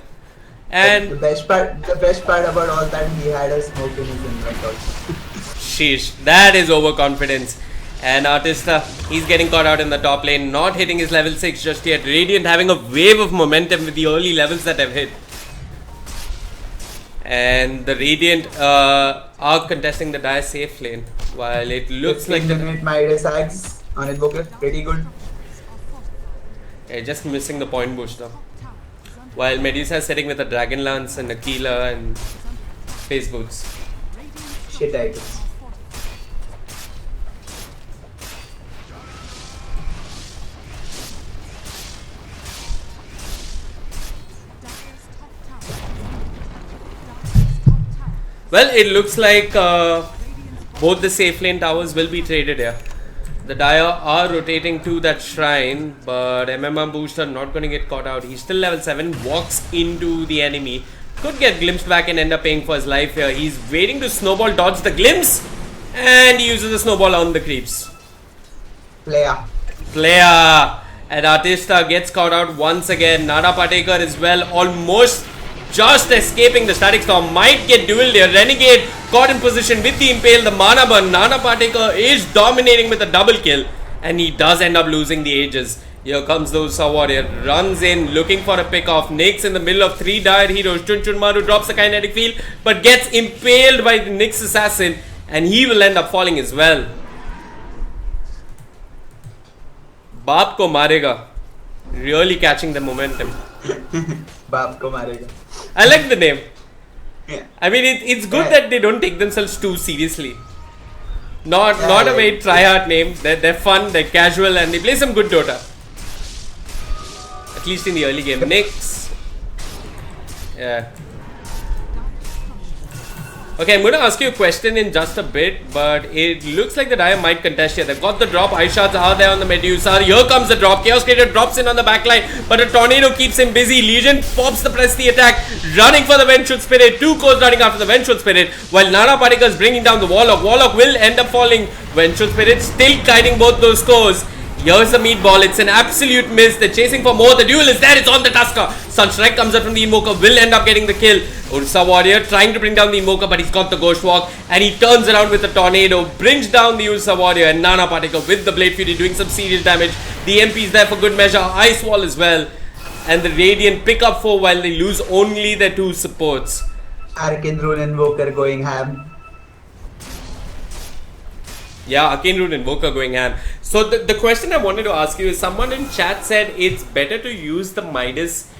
And the best part about all that, he had a smoke in his invent also. Sheesh, that is overconfidence. And Artista, he's getting caught out in the top lane, not hitting his level 6 just yet. Radiant having a wave of momentum with the early levels that they've hit. And the Radiant are contesting the Dire safe lane, while it looks like the Midas Axe on Invoker, pretty good. Yeah, just missing the point bush though. While Medusa is sitting with a Dragon Lance and Aquila and Space Boots. Shit items. Well, it looks like both the safe lane towers will be traded here. The Dire are rotating to that shrine, but MMR Booster not going to get caught out. He's still level 7, walks into the enemy. Could get glimpsed back and end up paying for his life here. He's waiting to snowball dodge the glimpse, and he uses the snowball on the creeps. Player. And Artista gets caught out once again. Nana Patekar as well, almost just escaping the static storm. Might get dueled here. Renegade caught in position with the impale. The mana burn. Nana Patekar is dominating with a double kill, and he does end up losing the Aegis. Here comes the Ursa Warrior. Runs in looking for a pick off. Nyx in the middle of 3 Dire heroes. Chunchunmaru drops the kinetic field, but gets impaled by the Nyx Assassin, and he will end up falling as well. Baap ko Marega. Really catching the momentum. Baap ko Marega. I like the name. Yeah. I mean, it's good that they don't take themselves too seriously. Not a very try-hard name. They're fun, they're casual, and they play some good Dota. At least in the early game. Nyx. Yeah. Okay, I'm going to ask you a question in just a bit, but it looks like the Dire might contest here. They've got the drop. Eyeshots are there on the Medusa. Here comes the drop. Chaos Creator drops in on the backline, but a tornado keeps him busy. Legion pops the press the attack, running for the Vengeful Spirit. Two cores running after the Vengeful Spirit, while Nana Parika is bringing down the Warlock. Warlock will end up falling. Vengeful Spirit still guiding both those cores. Here's the meatball. It's an absolute miss. They're chasing for more. The duel is there. It's on the Tusker. Sunstrike comes out from the Invoker. Will end up getting the kill. Ursa Warrior trying to bring down the Invoker, but he's got the Ghost Walk. And he turns around with a Tornado. Brings down the Ursa Warrior. And Nana Particle with the Blade Fury doing some serious damage. The MP is there for good measure. Ice Wall as well. And the Radiant pick up 4 while they lose only their 2 supports. Arcane Rune Invoker going ham. Yeah, Arcane Root Invoker going ham. So the question I wanted to ask you is, someone in chat said it's better to use the Midas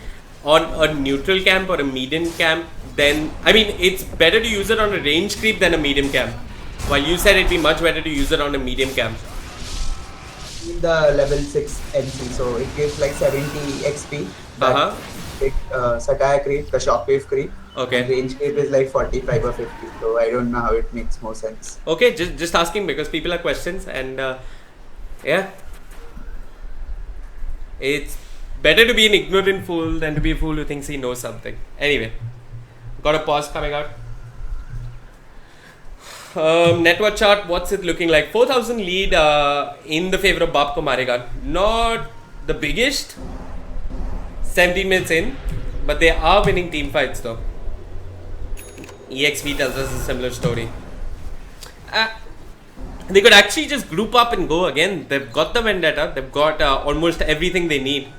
on a neutral camp or a medium camp than... I mean, it's better to use it on a range creep than a medium camp. While you said it'd be much better to use it on a medium camp. The level 6 NC, so it gives like 70 XP. But Satire creep, the Shockwave creep. Okay. And range creep is like 45 or 50, so I don't know how it makes more sense. Okay, just asking because people have questions, and yeah. It's better to be an ignorant fool than to be a fool who thinks he knows something. Anyway, got a pause coming out. Network chart, what's it looking like? 4,000 lead in the favor of Baap ko Marega. Not the biggest. 17 minutes in, but they are winning team fights though. EXP tells us a similar story. They could actually just group up and go again. They've got the Vendetta. They've got almost everything they need.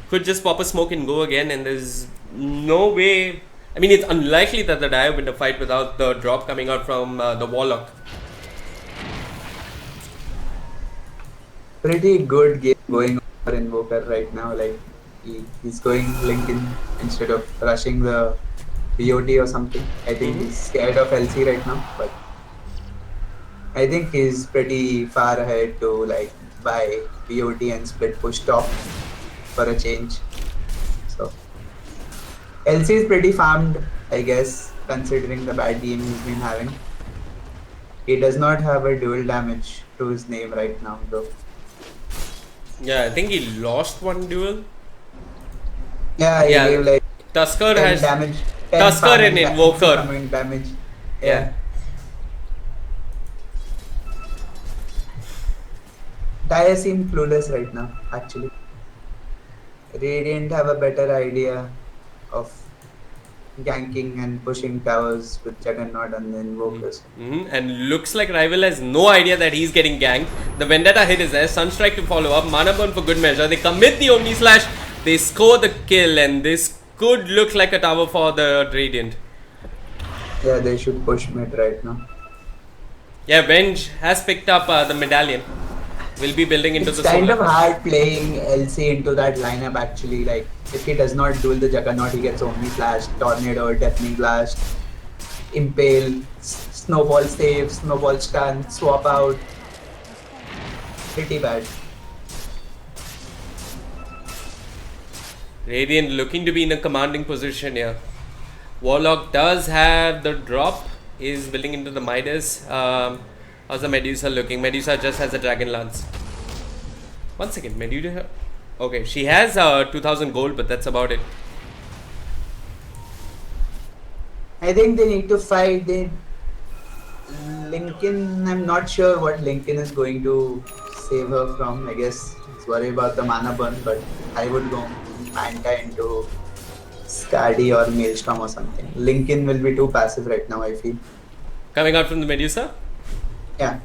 Could just pop a smoke and go again, and there's no way. I mean, it's unlikely that the Dire win the fight without the drop coming out from the Warlock. Pretty good game going on for Invoker right now. Like he's going Lincoln instead of rushing the BOT or something. I think he's scared of LC right now, but I think he's pretty far ahead to like buy BOT and split push top for a change. So LC is pretty farmed, I guess, considering the bad game he's been having. He does not have a dual damage to his name right now though. Yeah, I think he lost one duel. Yeah, he gave like Tusker 10 has damage. Tusker and Invoker. Damage. Yeah. Dire seem clueless right now, actually. Radiant have a better idea of ganking and pushing towers with Juggernaut and the Invokers. And looks like Rival has no idea that he's getting ganked. The Vendetta hit is there. Sunstrike to follow up. Mana Burn for good measure. They commit the Omni Slash. They score the kill, and this could look like a tower for the Radiant. Yeah, they should push mid right now. Yeah, Venge has picked up the medallion. Will be building into It's the kind solar. of hard playing LC into that lineup actually. Like if he does not duel the Juggernaut, he gets Omni Slash, Tornado, Deafening Blast, Impale, Snowball Save, Snowball Stun, Swap Out. Pretty bad. Radiant looking to be in a commanding position here. Warlock does have the drop. Is building into the Midas. How's the Medusa looking? Medusa just has a Dragon Lance. 1 second, Medusa. Okay, she has 2000 gold, but that's about it. I think they need to fight. Lincoln, I'm not sure what Lincoln is going to save her from. I guess he's worried about the mana burn, but I would go Manta into Skadi or Maelstrom or something. Lincoln will be too passive right now, I feel. Coming out from the Medusa? Yeah.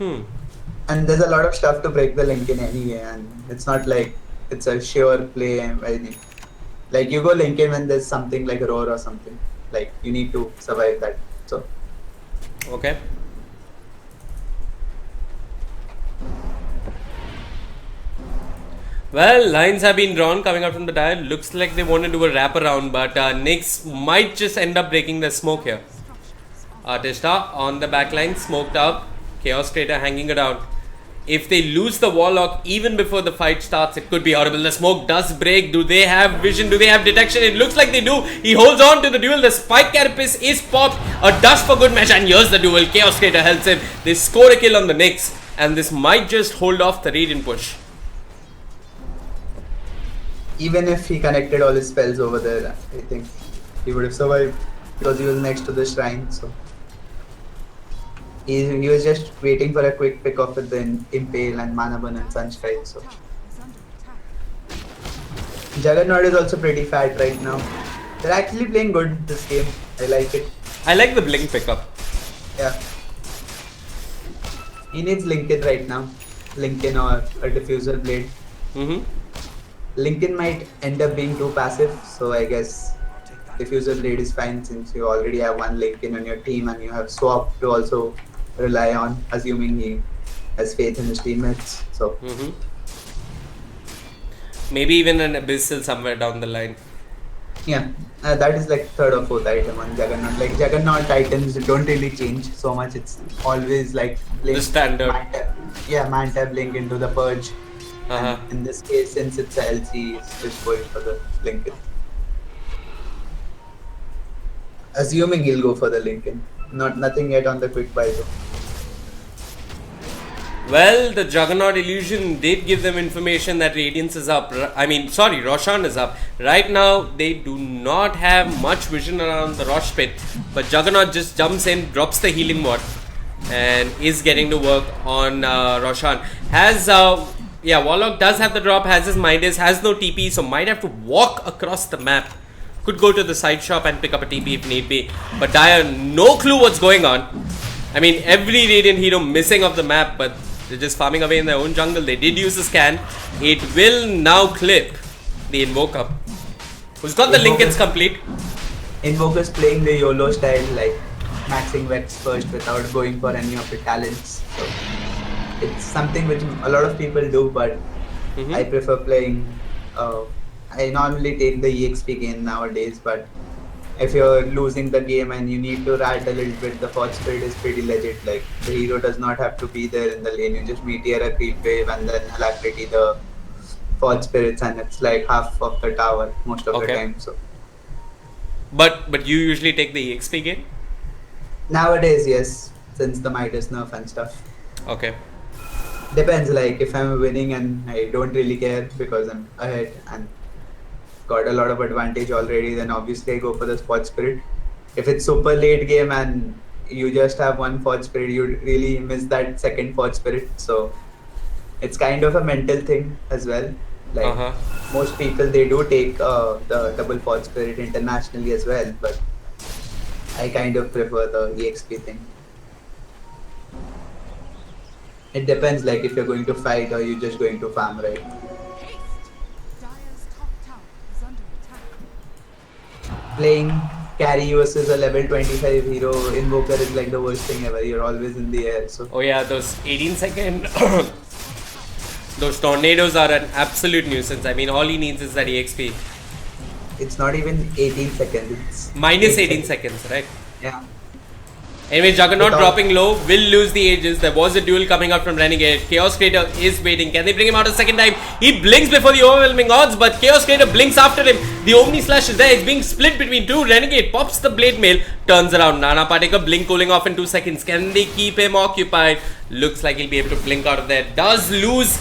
And there's a lot of stuff to break the Lincoln anyway, and it's not like it's a sure play. Like you go Lincoln when there's something like Roar or something. Like you need to survive that. So. Okay. Well, lines have been drawn coming out from the Dire. Looks like they want to do a wraparound, but Nyx might just end up breaking the smoke here. Artista on the backline, smoked up. Chaos Creator hanging around. if they lose the Warlock even before the fight starts, it could be horrible. The smoke does break. Do they have vision? Do they have detection? It looks like they do. He holds on to the duel. The Spike Carapace is popped. A dash for good measure. And here's the duel. Chaos Creator helps him. They score a kill on the Nyx. And this might just hold off the Radiant push. Even if he connected all his spells over there, I think he would have survived because he was next to the shrine. So he was just waiting for a quick pick off with the Impale and Mana Burn and Sunstrike. So Tower is under attack. Juggernaut is also pretty fat right now. They're actually playing good this game. I like it. I like the Blink pickup. Yeah. He needs Lincoln right now. Lincoln or a Diffuser Blade. Lincoln might end up being too passive, so I guess Diffuser Blade is fine since you already have one Lincoln on your team and you have Swap to also rely on, assuming he has faith in his teammates. So maybe even an Abyssal somewhere down the line. yeah, that is like third or fourth item on Juggernaut. Like Juggernaut items don't really change so much. It's always like The standard. Manta Blink into the Purge. And in this case, since it's a LC, it's just going for the Lincoln. Assuming he'll go for the Lincoln. Nothing yet on the quick buy though. Well, the Juggernaut illusion did give them information that Radiance is up. Roshan is up. Right now, they do not have much vision around the Rosh pit. But Juggernaut just jumps in, drops the healing ward, and is getting to work on Roshan. Warlock does have the drop, has his Midas, has no TP, so might have to walk across the map. Could go to the side shop and pick up a TP if need be. But Dire, no clue what's going on. I mean, every Radiant hero missing off the map, but they're just farming away in their own jungle. They did use the scan. It will now clip the Invoker, who's got the Lincolns complete. Invoker's playing the YOLO style, like maxing Vex first without going for any of the talents. So it's something which a lot of people do, but I prefer playing. I normally take the EXP gain nowadays, but if you're losing the game and you need to rat a little bit, the Forge Spirit is pretty legit. Like the hero does not have to be there in the lane. You just meteor a creep wave and then alacrity the Forge Spirits, and it's like half of the tower most of the time. So, but you usually take the EXP gain? Nowadays, yes, since the Midas nerf and stuff. Okay. Depends, like if I'm winning and I don't really care because I'm ahead and got a lot of advantage already, then obviously I go for the Forge Spirit. If it's super late game and you just have one Forge Spirit, you really miss that second Forge Spirit. So it's kind of a mental thing as well. Like most people, they do take the double Forge Spirit internationally as well, but I kind of prefer the EXP thing. It depends, like if you're going to fight or you're just going to farm, right? Haste! Dire's top tower is under attack. Playing carry versus a level 25 hero Invoker is like the worst thing ever. You're always in the air. So oh yeah, those 18-second those tornadoes are an absolute nuisance. I mean, all he needs is that EXP. it's not even 18 seconds. It's Minus 18 seconds, right? Yeah. Anyway, Juggernaut dropping low, will lose the Aegis. There was a duel coming out from Renegade. Chaos Creator is waiting. Can they bring him out a second time? He blinks before the overwhelming odds, but Chaos Creator blinks after him. The Omni Slash is there. It's being split between two. Renegade pops the Blade Mail, turns around. Nana Partaker blink cooling off in 2 seconds. Can they keep him occupied? Looks like he'll be able to blink out of there. Does lose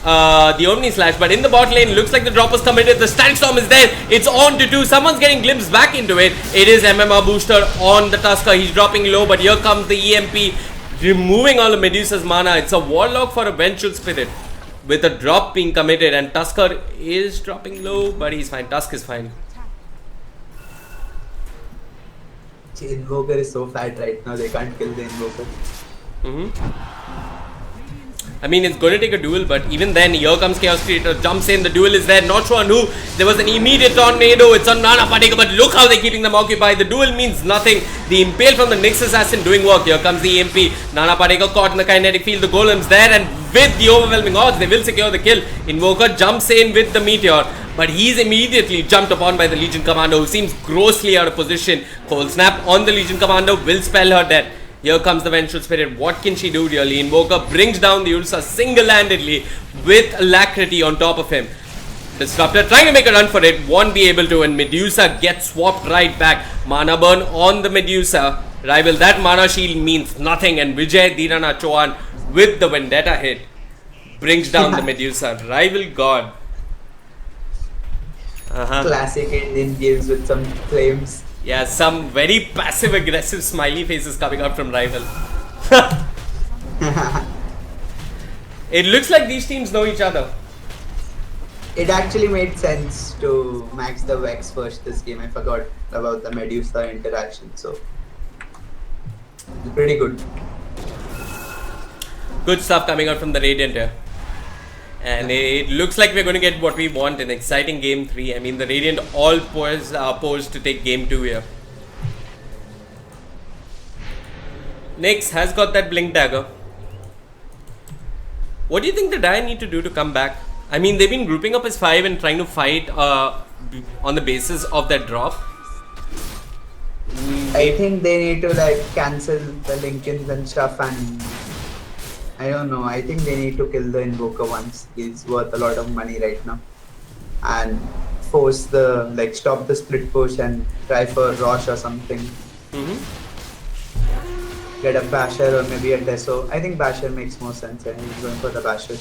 the Omni Slash, but in the bot lane, looks like the drop was committed. The Static Storm is there. It's on to 2. Someone's getting glimpsed back into it. It is MMR booster on the Tusker. He's dropping low, but here comes the EMP, removing all of Medusa's mana. It's a Warlock for a Vengeful Spirit with a drop being committed, and Tusker is dropping low, but he's fine. Tusk is fine. Invoker is so fat right now, they can't kill the Invoker. I mean, it's going to take a duel, but even then, here comes Chaos Creator, jumps in, the duel is there, not sure on who. There was an immediate tornado, it's on Nana Partaker, but look how they're keeping them occupied. The duel means nothing. The Impale from the Nyx Assassin doing work. Here comes the EMP. Nana Partaker caught in the kinetic field, the Golem's there, and with the overwhelming odds, they will secure the kill. Invoker jumps in with the Meteor, but he's immediately jumped upon by the Legion Commander, who seems grossly out of position. Cold Snap on the Legion Commander will spell her dead. Here comes the Vengeful Spirit. What can she do really? Invoker brings down the Ursa single-handedly with alacrity on top of him. Disruptor trying to make a run for it, won't be able to, and Medusa gets swapped right back. Mana burn on the Medusa. Rival, that mana shield means nothing, and Vijay Dheerana Chauhan with the Vendetta hit brings down the Medusa. Rival God. Classic Indian games with some flames. Yeah, some very passive-aggressive smiley faces coming out from Rival. It looks like these teams know each other. It actually made sense to max the Vex first this game. I forgot about the Medusa interaction, so it's pretty good. Good stuff coming out from the Radiant here. And it looks like we're going to get what we want, an exciting game 3. I mean, the Radiant all posed to take game 2 here. Nyx has got that Blink Dagger. What do you think the Dire need to do to come back? I mean, they've been grouping up as 5 and trying to fight on the basis of that drop. I think they need to like cancel the Linkins and stuff, and I don't know. I think they need to kill the Invoker once. He's worth a lot of money right now, and force the stop the split push and try for Rosh or something. Get a Basher or maybe a Deso. I think Basher makes more sense, and he's going for the Basher.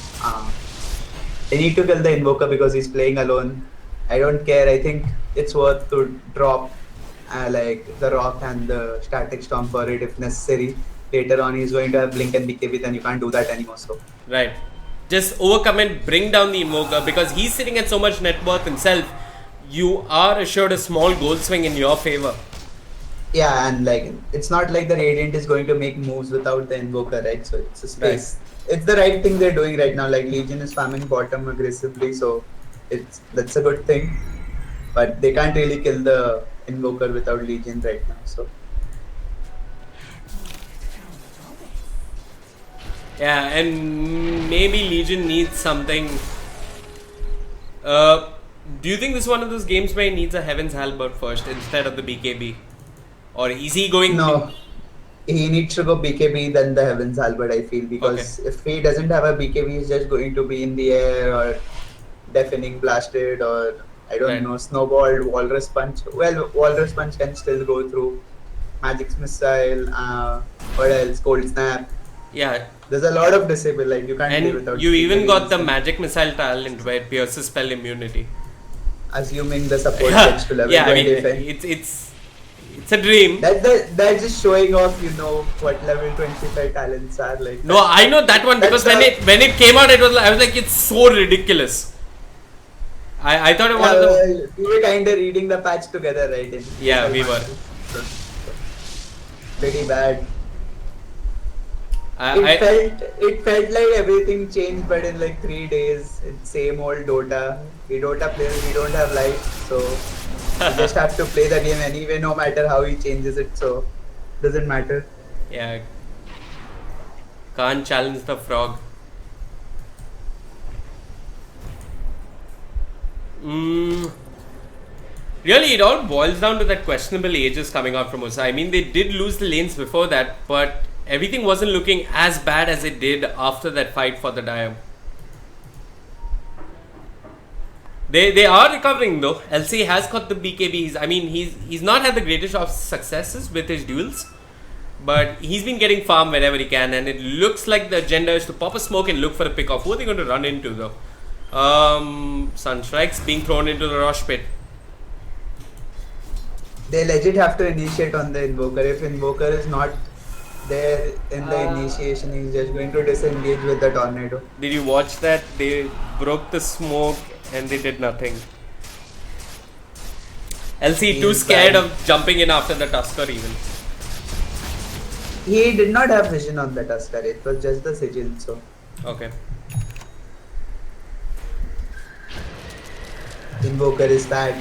They need to kill the Invoker because he's playing alone. I don't care. I think it's worth to drop the Rock and the Static Storm for it if necessary. Later on, he's going to have Blink and BKB, then you can't do that anymore. So right, just overcome and bring down the Invoker because he's sitting at so much net worth himself. You are assured a small goal swing in your favor. Yeah, and it's not like the Radiant is going to make moves without the Invoker, right? So it's a space. Right. It's the right thing they're doing right now. Like Legion is farming bottom aggressively, so that's a good thing. But they can't really kill the Invoker without Legion right now. So yeah, and maybe Legion needs something. Do you think this is one of those games where he needs a Heaven's Halberd first instead of the BKB? Or is he going? No, he needs to go BKB then the Heaven's Halberd, I feel, because if he doesn't have a BKB, he's just going to be in the air or deafening blasted or I don't know, snowballed, Walrus Punch. Well, Walrus Punch can still go through. Magic's Missile, what else? Cold Snap. Yeah. There's a lot of disable, you can't play without. And you even got the Magic Missile talent where it pierces spell immunity. Assuming the support gets to level 25. I mean, it's a dream. That's just showing off, what level 25 talents are like. No, I know that one because when it came out, I was like, it's so ridiculous. I thought it was we were kind of reading the patch together, right? Yeah, we were. Pretty bad. It felt like everything changed, but in 3 days, it's same old Dota. We Dota players, we don't have life, so we just have to play the game anyway, no matter how he changes it. So doesn't matter. Yeah. Can't challenge the frog. Really, it all boils down to that questionable ages coming out from Ursa. I mean, they did lose the lanes before that, but everything wasn't looking as bad as it did after that fight for the Dire. They are recovering though. LC has got the BKBs. I mean, he's not had the greatest of successes with his duels, but he's been getting farm wherever he can, and it looks like the agenda is to pop a smoke and look for a pick off. Who are they going to run into though? Sunstrike's being thrown into the Rosh pit. They legit have to initiate on the Invoker. If Invoker is not there in the initiation, he's just going to disengage with the Tornado. Did you watch that? They broke the smoke and they did nothing. LC too scared of jumping in after the Tusker even. He did not have vision on the Tusker. It was just the Sigil, so. Okay. Invoker is fat.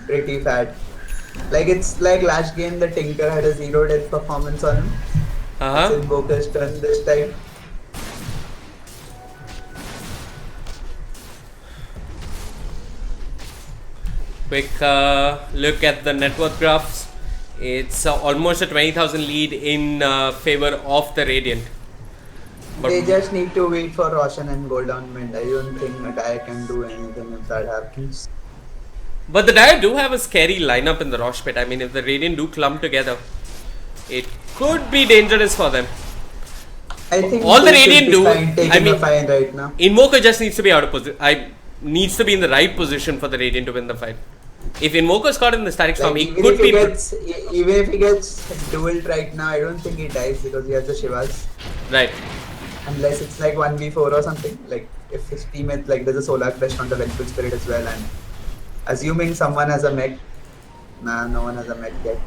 Pretty fat. It's like last game the Tinker had a 0 death performance on him. It's Invoker's turn this time. Quick look at the net worth graphs. It's almost a 20,000 lead in favor of the Radiant. But They just need to wait for Roshan and go down mid. I don't think Nadaya can do anything if that happens. But the Dire do have a scary lineup in the Rosh pit. I mean, if the Radiant do clump together, it could be dangerous for them. I think all the they should Radiant be do, fine taking I mean, the fight right now. Invoker just needs to be out of position. Needs to be in the right position for the Radiant to win the fight. If Invoker's caught in the static storm, he even could if he be. gets, even if he gets dueled right now, I don't think he dies because he has the Shivas. Right. Unless it's like 1v4 or something. Like if his teammate, like there's a Solar Crest on the Vengeful Spirit as well, and assuming someone has a mech. Nah, no one has a mech yet.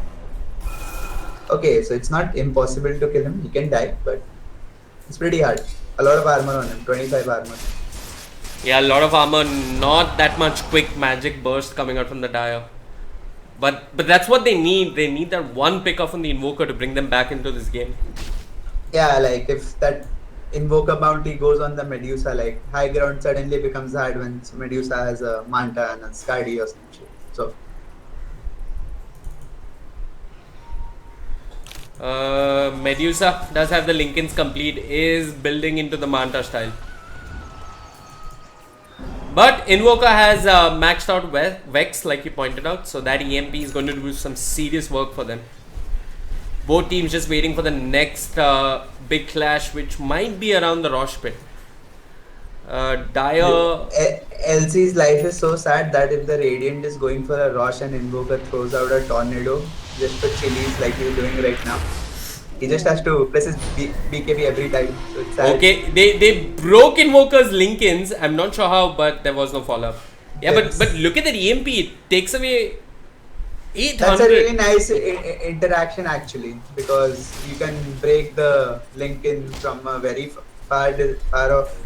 Okay, so it's not impossible to kill him. He can die, but it's pretty hard. A lot of armor on him, 25 armor. Yeah, a lot of armor, not that much quick magic burst coming out from the Dire. But that's what they need. They need that one pick off on the Invoker to bring them back into this game. Yeah, like if that Invoker bounty goes on the Medusa, like high ground suddenly becomes hard when Medusa has a Manta and a Skadi or some shit. So Medusa does have the Lincolns complete, is building into the Manta style. But Invoker has maxed out Vex, like you pointed out, so that EMP is going to do some serious work for them. Both teams just waiting for the next big clash, which might be around the Rosh pit. Dire. LC's life is so sad that if the Radiant is going for a Rosh and Invoker throws out a tornado just for chilies like he's doing right now, he just has to press his BKB every time. So it's sad. Okay, they broke Invoker's Lincolns. I'm not sure how, but there was no follow-up. Yeah, Yes. but look at that EMP. It takes away 800. That's a really nice interaction actually, because you can break the Lincoln from a very far off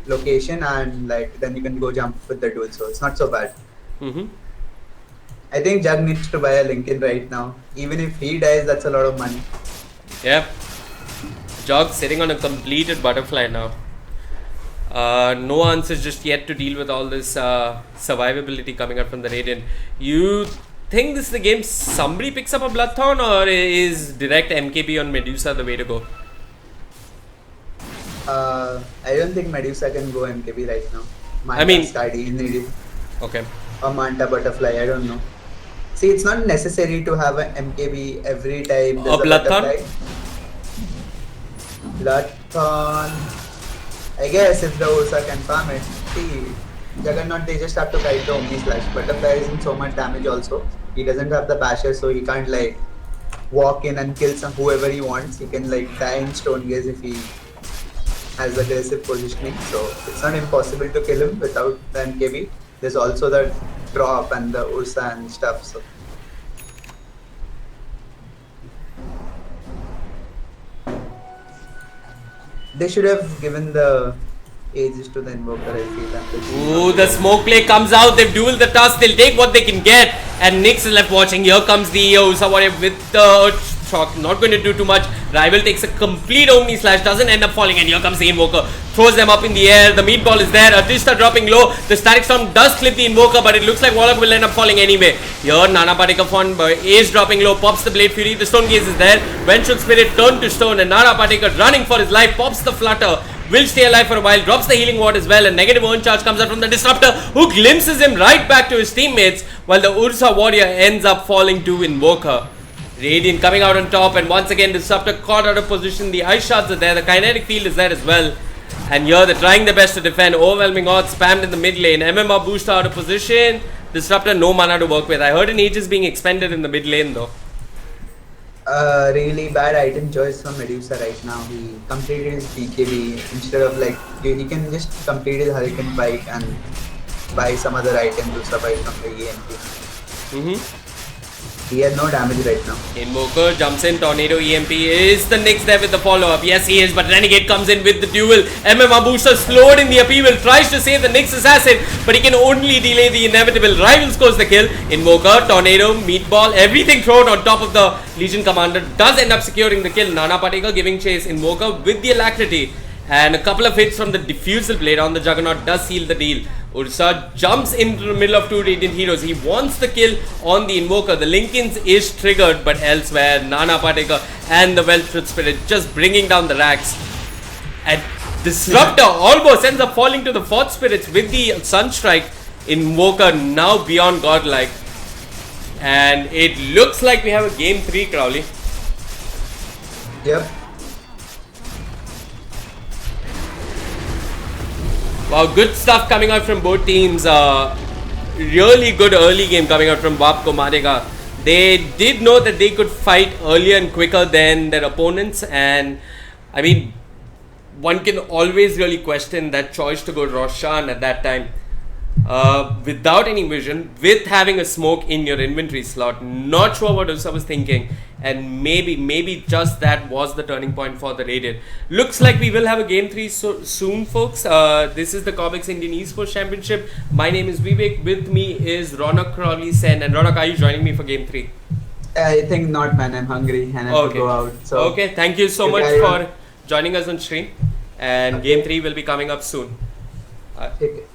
location, and like then you can go jump with the duel, so it's not so bad. I think Jug needs to buy a Lincoln right now. Even if he dies, that's a lot of money. Yep. Jog sitting on a completed butterfly now. No answers just yet to deal with all this survivability coming out from the Radiant. You think this is the game somebody picks up a Bloodthorn, or is direct MKB on Medusa the way to go? I don't think Medusa can go MKB right now. I mean- Skadi needed. Okay. Or Manta Butterfly, I don't know. See, it's not necessary to have an MKB every time there's A Bloodthorn? butterfly. Bloodthorn. I guess if the Ursa can farm it. See, Juggernaut, they just have to kite the Omni Slash. Butterfly isn't so much damage also. He doesn't have the basher, so he can't like walk in and kill whoever he wants. He can like die in Stone Gaze if he has aggressive positioning. So it's not impossible to kill him without the MKB. There's also the drop and the Ursa and stuff. So they should have given the ages to the Invoker, I feel. Ooh, the smoke play comes out. They've dueled the task. They'll take what they can get. And Nyx is left watching. Here comes the Ursa Warrior with the shock. Not going to do too much. Rival takes a complete Omni Slash. Doesn't end up falling. And here comes the Invoker. Throws them up in the air. The meatball is there. Atishta dropping low. The Static Storm does clip the Invoker, but it looks like Warlock will end up falling anyway. Here, Nana Patekar is dropping low. Pops the Blade Fury. The Stone Gaze is there. Vengeful Spirit turned to stone. And Nana Patekar running for his life. Pops the Flutter. Will stay alive for a while, drops the healing ward as well, and negative urn charge comes out from the Disruptor, who glimpses him right back to his teammates, while the Ursa Warrior ends up falling to Invoker. Radiant coming out on top, and once again Disruptor caught out of position. The ice shards are there, the kinetic field is there as well, and here they're trying their best to defend. Overwhelming odds spammed in the mid lane. MMR booster out of position. Disruptor no mana to work with. I heard an Aegis being expended in the mid lane though. Really bad item choice from Medusa right now. He completed his BKB instead of like he can just complete his Hurricane Bite and buy some other item to survive from the EMP. He has no damage right now. Invoker jumps in, Tornado EMP is the next there with the follow-up. Yes, he is, but Renegade comes in with the duel. MMR booster slowed in the upheaval, tries to save the Nyx assassin, but he can only delay the inevitable. Rival scores the kill. Invoker, Tornado, Meatball, everything thrown on top of the Legion Commander does end up securing the kill. Nana Patekar giving chase. Invoker with the alacrity And a couple of hits from the Diffusal Blade on the Juggernaut does seal the deal. Ursa jumps into the middle of two Radiant Heroes. He wants the kill on the Invoker. The Linkins is triggered, but elsewhere, Nana Partaker and the Weltruth Spirit just bringing down the racks. And Disruptor almost ends up falling to the 4th Spirits with the Sunstrike. Invoker now beyond godlike. And it looks like we have a game 3, Crowley. Yep. Wow, good stuff coming out from both teams. Really good early game coming out from Baap Marega. They did know that they could fight earlier and quicker than their opponents, and I mean, one can always really question that choice to go Roshan at that time. Without any vision, with having a smoke in your inventory slot, not sure what Ursa was thinking, and maybe just that was the turning point for the Radiant. Looks like we will have a game 3 soon, folks. This is the Cobx Indian Esports Championship. My name is Vivek. With me is Ronak, Crowley, Sen, and Ronak, are you joining me for game 3? I think not, man. I'm hungry and I have to go out. So okay, thank you so much for joining us on stream. And game 3 will be coming up soon. Take it.